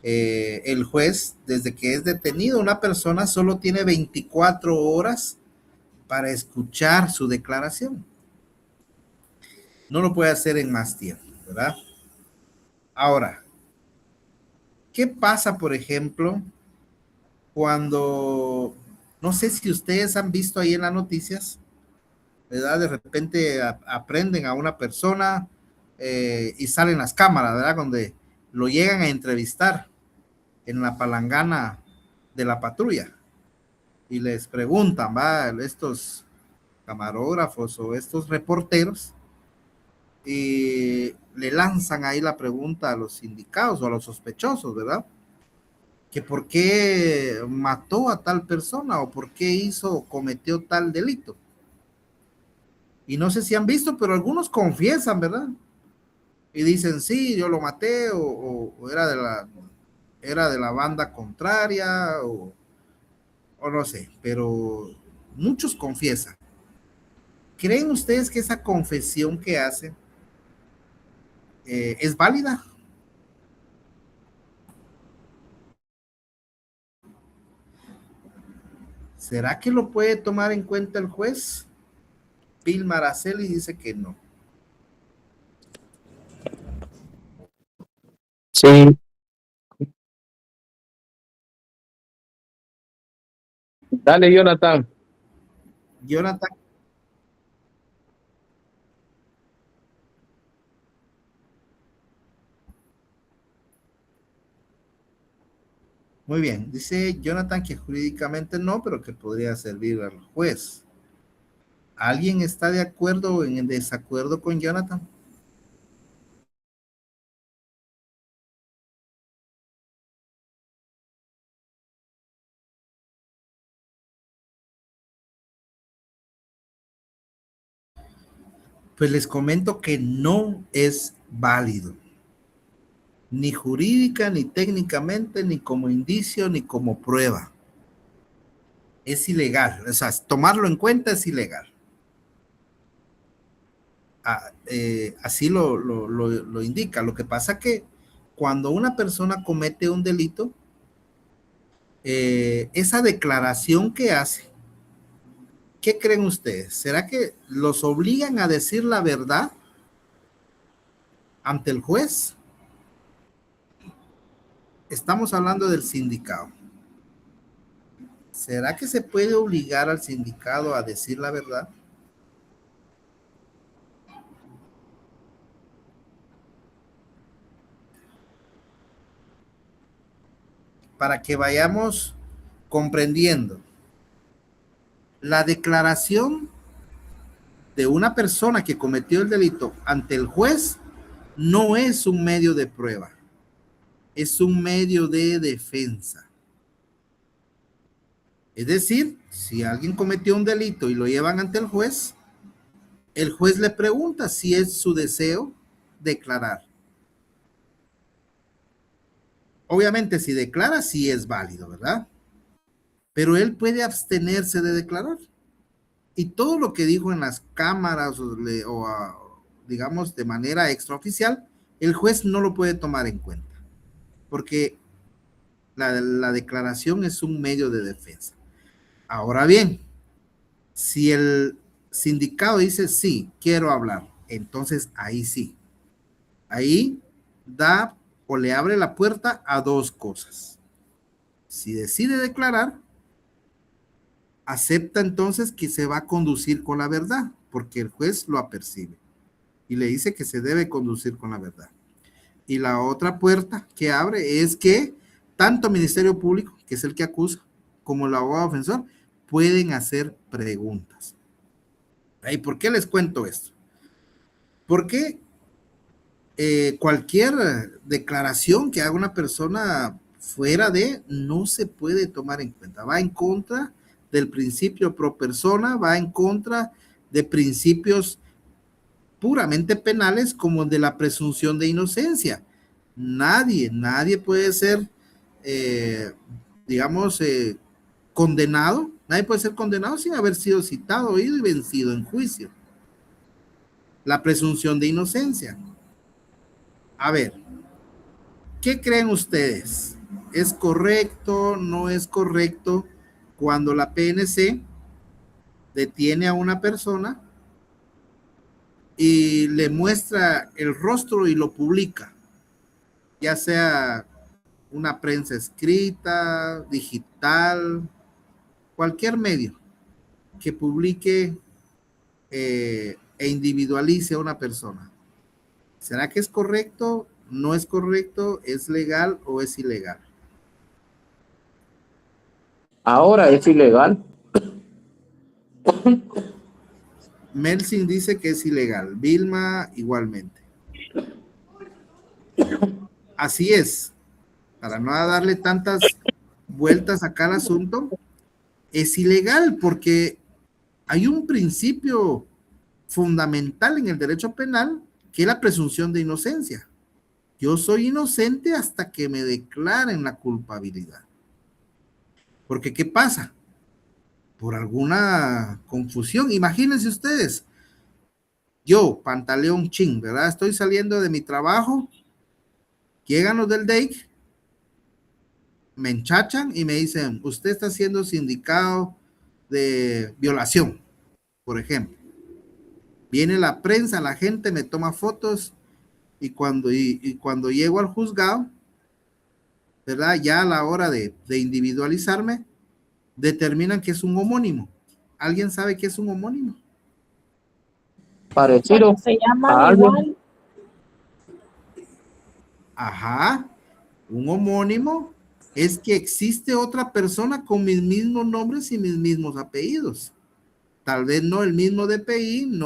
El juez, desde que es detenido, una persona solo tiene 24 horas para escuchar su declaración. No lo puede hacer en más tiempo, ¿verdad? Ahora, ¿qué pasa, por ejemplo, cuando, no sé si ustedes han visto ahí en las noticias, ¿verdad? De repente aprenden a una persona y salen las cámaras, ¿verdad? Donde lo llegan a entrevistar en la palangana de la patrulla y les preguntan, ¿va? Estos camarógrafos o estos reporteros y le lanzan ahí la pregunta a los indicados o a los sospechosos, ¿verdad? que por qué mató a tal persona o por qué hizo o cometió tal delito. Y no sé si han visto, pero algunos confiesan, ¿verdad? Y dicen, sí, yo lo maté o era de la banda contraria o no sé, pero muchos confiesan. ¿Creen ustedes que esa confesión que hacen es válida? ¿Será que lo puede tomar en cuenta el juez? Bill Maraceli dice que no. Sí, dale, Jonathan. Jonathan, muy bien, dice Jonathan que jurídicamente no, pero que podría servir al juez. ¿Alguien está de acuerdo o en desacuerdo con Jonathan? Pues les comento que no es válido, ni jurídica, ni técnicamente, ni como indicio, ni como prueba. Es ilegal, o sea, tomarlo en cuenta es ilegal. Así lo indica. Lo que pasa que cuando una persona comete un delito, esa declaración que hace, ¿qué creen ustedes? ¿Será que los obligan a decir la verdad ante el juez? Estamos hablando del sindicado. ¿Será que se puede obligar al sindicado a decir la verdad? Para que vayamos comprendiendo. La declaración de una persona que cometió el delito ante el juez no es un medio de prueba, es un medio de defensa. Es decir, si alguien cometió un delito y lo llevan ante el juez le pregunta si es su deseo declarar. Obviamente, si declara, sí es válido, ¿verdad? Pero él puede abstenerse de declarar. Y todo lo que dijo en las cámaras digamos, de manera extraoficial, el juez no lo puede tomar en cuenta, porque la declaración es un medio de defensa. Ahora bien, si el sindicado dice, sí, quiero hablar, entonces ahí sí, ahí da o le abre la puerta a dos cosas. Si decide declarar, acepta entonces que se va a conducir con la verdad, porque el juez lo apercibe y le dice que se debe conducir con la verdad. Y la otra puerta que abre es que tanto Ministerio Público, que es el que acusa, como el abogado defensor, pueden hacer preguntas. ¿Y por qué les cuento esto? Porque cualquier declaración que haga una persona fuera de no se puede tomar en cuenta. Va en contra del principio pro persona, va en contra de principios puramente penales como el de la presunción de inocencia. Nadie puede ser, digamos, condenado, nadie puede ser condenado sin haber sido citado, oído y vencido en juicio. La presunción de inocencia. A ver, ¿qué creen ustedes? ¿Es correcto, no es correcto cuando la PNC detiene a una persona y le muestra el rostro y lo publica? Ya sea una prensa escrita, digital, cualquier medio que publique e individualice a una persona. ¿Será que es correcto? ¿No es correcto? ¿Es legal o es ilegal? Ahora es ilegal. Melsin dice que es ilegal. Vilma igualmente. Así es. para no darle tantas vueltas acá al asunto, es ilegal porque hay un principio fundamental en el derecho penal que es la presunción de inocencia. Yo soy inocente hasta que me declaren la culpabilidad. Porque ¿qué pasa? Por alguna confusión, imagínense ustedes, yo, Pantaleón Chin, ¿verdad? Estoy saliendo de mi trabajo, llegan los del DEIC, me enchachan y me dicen, usted está siendo sindicado de violación, por ejemplo. Viene la prensa, la gente me toma fotos y cuando llego al juzgado, ¿verdad? Ya a la hora de individualizarme, determinan que es un homónimo. ¿Alguien sabe qué es un homónimo? Parecido Bueno, se llama a algo. igual. Ajá, un homónimo es que existe otra persona con mis mismos nombres y mis mismos apellidos. Tal vez no el mismo DPI,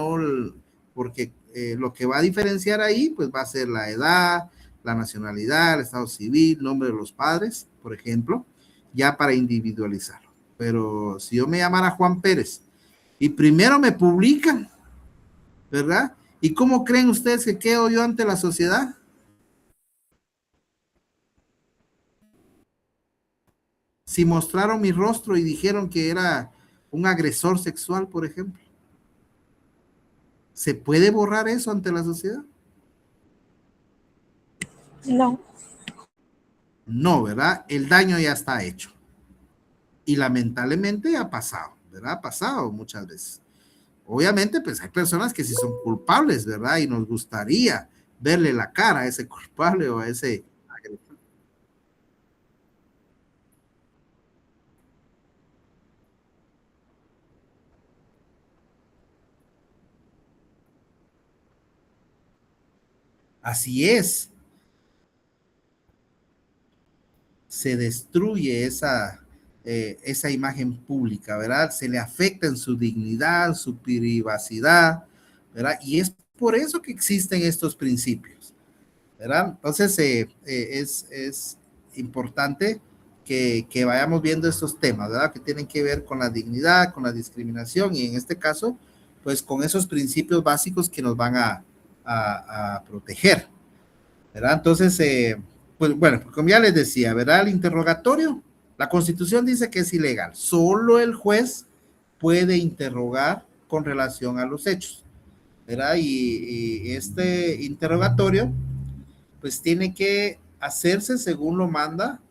porque lo que va a diferenciar ahí, pues va a ser la edad, la nacionalidad, el estado civil, nombre de los padres, por ejemplo, ya para individualizarlo. Pero si yo me llamara Juan Pérez y primero me publican, ¿verdad? ¿Y cómo creen ustedes que quedo yo ante la sociedad? Si mostraron mi rostro y dijeron que era un agresor sexual, por ejemplo, ¿se puede borrar eso ante la sociedad? No. No, ¿verdad? El daño ya está hecho. Y lamentablemente ha pasado, ¿verdad? Ha pasado muchas veces. Obviamente, pues hay personas que sí son culpables, ¿verdad? Y nos gustaría verle la cara a ese culpable o a ese agresor. Así es. Se destruye esa imagen pública, ¿verdad? Se le afecta en su dignidad, su privacidad, ¿verdad? Y es por eso que existen estos principios, ¿verdad? Entonces, es importante que vayamos viendo estos temas, ¿verdad? Que tienen que ver con la dignidad, con la discriminación y en este caso, pues con esos principios básicos que nos van a proteger, ¿verdad? Entonces, pues bueno, como ya les decía, ¿verdad? El interrogatorio, la Constitución dice que es ilegal. Solo el juez puede interrogar con relación a los hechos, ¿verdad? Y este interrogatorio, pues tiene que hacerse según lo manda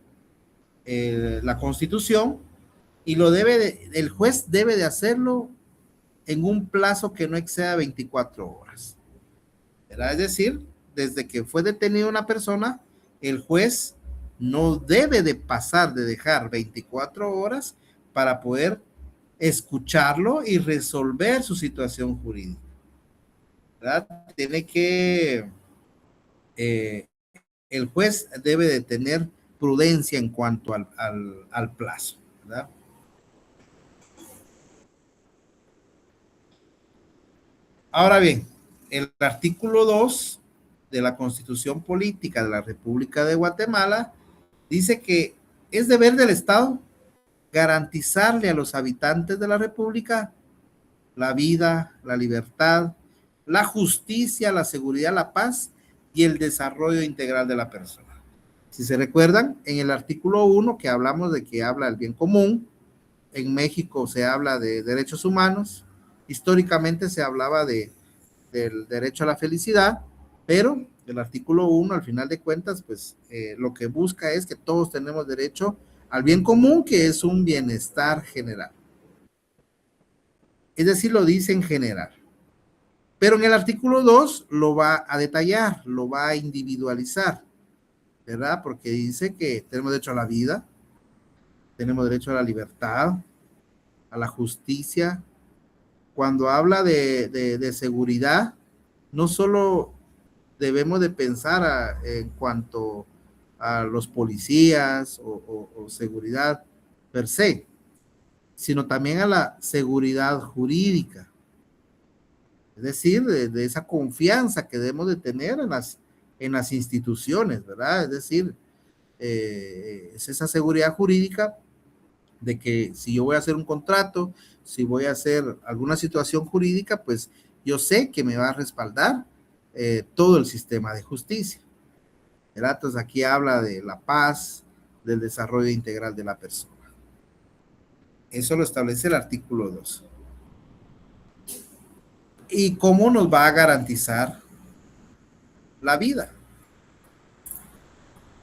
la Constitución y el juez debe de hacerlo en un plazo que no exceda 24 horas, ¿verdad? Es decir, desde que fue detenida una persona, el juez no debe de pasar de dejar 24 horas para poder escucharlo y resolver su situación jurídica, ¿verdad? Tiene que, el juez debe de tener prudencia en cuanto al plazo, ¿verdad? Ahora bien, el artículo 2 de la Constitución Política de la República de Guatemala dice que es deber del Estado garantizarle a los habitantes de la República la vida, la libertad, la justicia, la seguridad, la paz y el desarrollo integral de la persona. Si se recuerdan, en el artículo 1 que hablamos de que habla del bien común, en México se habla de derechos humanos, históricamente se hablaba del derecho a la felicidad, pero el artículo 1 al final de cuentas, pues lo que busca es que todos tenemos derecho al bien común, que es un bienestar general. Es decir, lo dice en general. Pero en el artículo 2 lo va a detallar, lo va a individualizar, ¿verdad? Porque dice que tenemos derecho a la vida, tenemos derecho a la libertad, a la justicia. Cuando habla de seguridad, no solo debemos de pensar en cuanto a los policías o seguridad per se, sino también a la seguridad jurídica. Es decir, de esa confianza que debemos de tener en las instituciones, ¿verdad? Es decir, es esa seguridad jurídica de que si yo voy a hacer un contrato, si voy a hacer alguna situación jurídica, pues yo sé que me va a respaldar todo el sistema de justicia, ¿verdad? Entonces aquí habla de la paz, del desarrollo integral de la persona. Eso lo establece el artículo 2. ¿Y cómo nos va a garantizar la vida?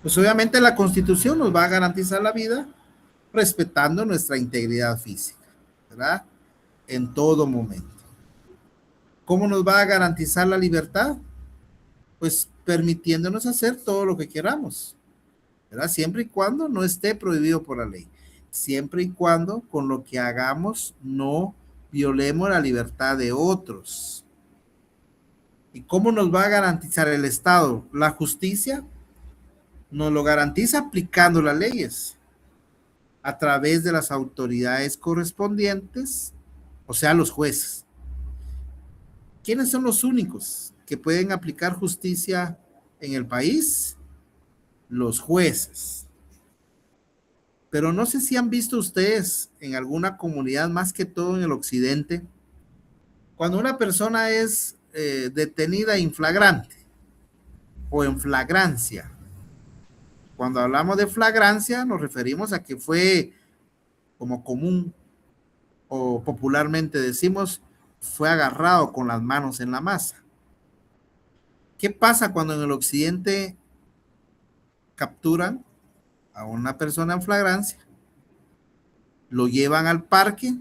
Pues obviamente la Constitución nos va a garantizar la vida respetando nuestra integridad física, ¿verdad? En todo momento. ¿Cómo nos va a garantizar la libertad? Pues permitiéndonos hacer todo lo que queramos, ¿verdad? Siempre y cuando no esté prohibido por la ley. Siempre y cuando con lo que hagamos no violemos la libertad de otros. ¿Y cómo nos va a garantizar el Estado? La justicia nos lo garantiza aplicando las leyes a través de las autoridades correspondientes, o sea, los jueces. ¿Quiénes son los únicos que pueden aplicar justicia en el país? Los jueces. Pero no sé si han visto ustedes en alguna comunidad, más que todo en el occidente, cuando una persona es detenida in flagrante o en flagrancia. Cuando hablamos de flagrancia nos referimos a que fue como común o popularmente decimos, fue agarrado con las manos en la masa. ¿Qué pasa cuando en el occidente capturan a una persona en flagrancia? Lo llevan al parque,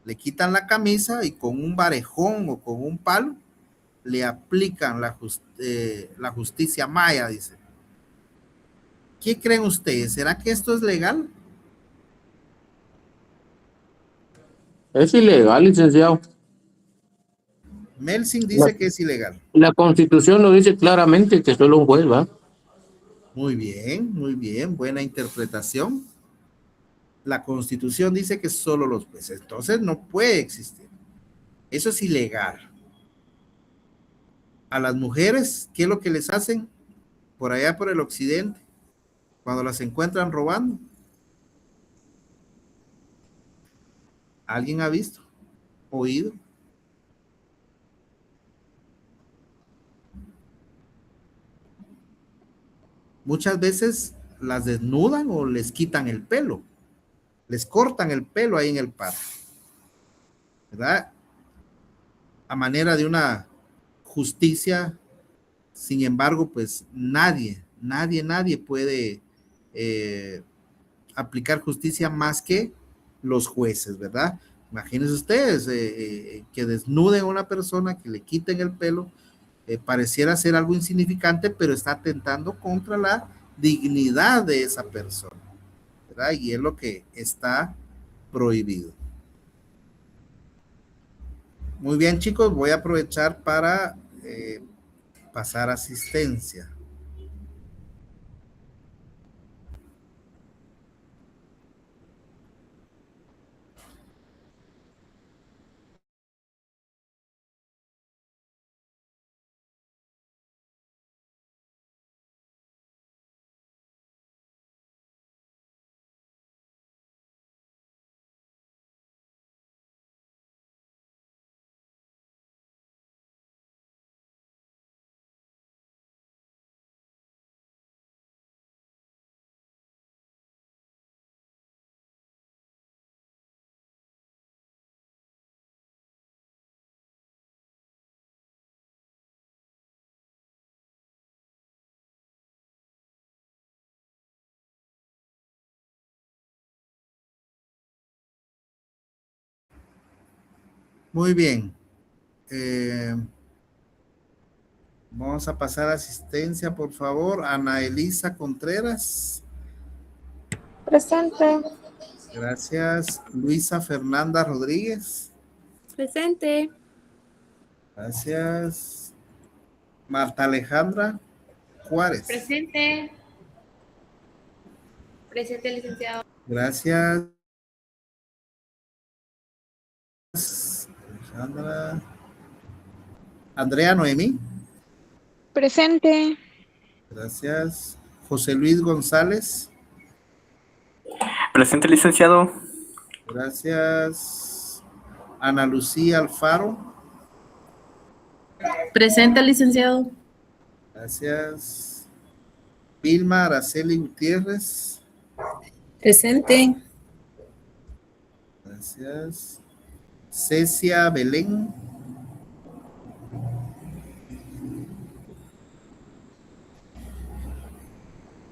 le quitan la camisa y con un varejón o con un palo le aplican la justicia maya, dice. ¿Qué creen ustedes? ¿Será que esto es legal? Es ilegal, licenciado. Melsing La, dice que es ilegal. la Constitución lo dice claramente que solo un juez va. Muy bien, buena interpretación. La Constitución dice que solo los jueces, entonces no puede existir. Eso es ilegal. A las mujeres, ¿qué es lo que les hacen por allá por el occidente cuando las encuentran robando? ¿Alguien ha visto? ¿Oído? Muchas veces las desnudan o les quitan el pelo, les cortan el pelo ahí en el parque, ¿verdad? A manera de una justicia. Sin embargo, pues nadie puede aplicar justicia más que los jueces, ¿verdad? Imagínense ustedes que desnuden a una persona, que le quiten el pelo, pareciera ser algo insignificante, pero está atentando contra la dignidad de esa persona, ¿verdad? Y es lo que está prohibido. Muy bien, chicos, voy a aprovechar para pasar asistencia. Muy bien. Vamos a pasar asistencia, por favor. Ana Elisa Contreras. Presente. Gracias. Luisa Fernanda Rodríguez. Presente. Gracias. Marta Alejandra Juárez. Presente. Presente, licenciado. Gracias. Alejandra. Andrea Noemí. Presente. Gracias. José Luis González. Presente, licenciado. Gracias. Ana Lucía Alfaro. Presente, licenciado. Gracias. Vilma Araceli Gutiérrez. Presente. Gracias. Cecia Belén.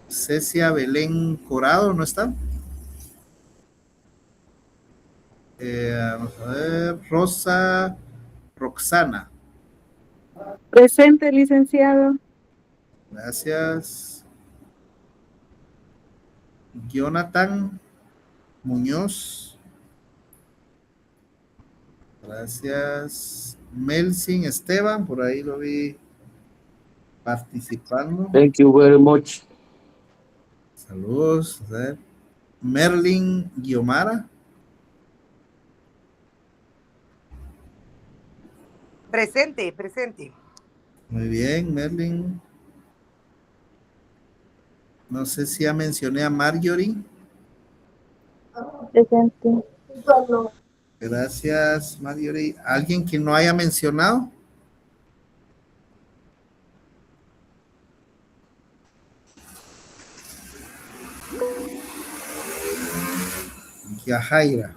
Cecia Belén Corado, ¿no está? Vamos a ver. Rosa Roxana. Presente, licenciado. Gracias. Jonathan Muñoz. Gracias. Melsin Esteban, por ahí lo vi participando. Thank you very much. Saludos. A ver. Merlin Guiomara. Presente, presente. Muy bien, Merlin. No sé si ya mencioné a Marjorie. Presente. Gracias, Marjorie. ¿Alguien que no haya mencionado? Yajaira.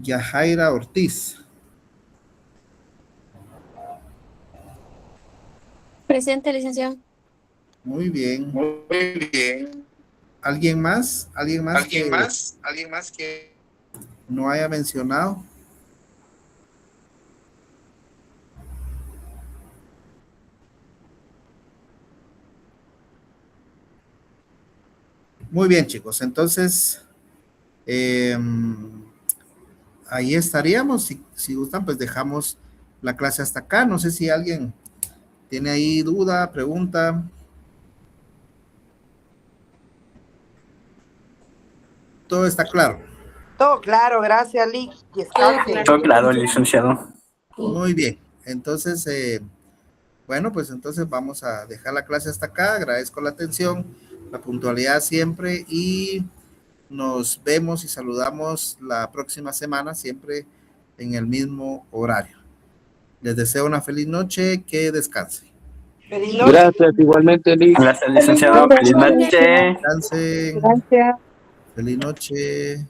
Yajaira Ortiz. Presente, licenciado. Muy bien. Muy bien. ¿Alguien más? ¿Alguien más? ¿Alguien más que no haya mencionado? Muy bien, chicos. Entonces, ahí estaríamos. Si gustan, pues dejamos la clase hasta acá. No sé si alguien tiene ahí duda, pregunta. Todo está claro. Todo claro, gracias, Lick. Descanse. Todo claro, licenciado. Muy bien. Entonces, bueno, pues entonces vamos a dejar la clase hasta acá. Agradezco la atención, la puntualidad siempre y nos vemos y saludamos la próxima semana, siempre en el mismo horario. Les deseo una feliz noche, que descansen. Feliz noche. Gracias, igualmente, Lick. Gracias, licenciado. Feliz noche. Descansen. Gracias. Feliz noche.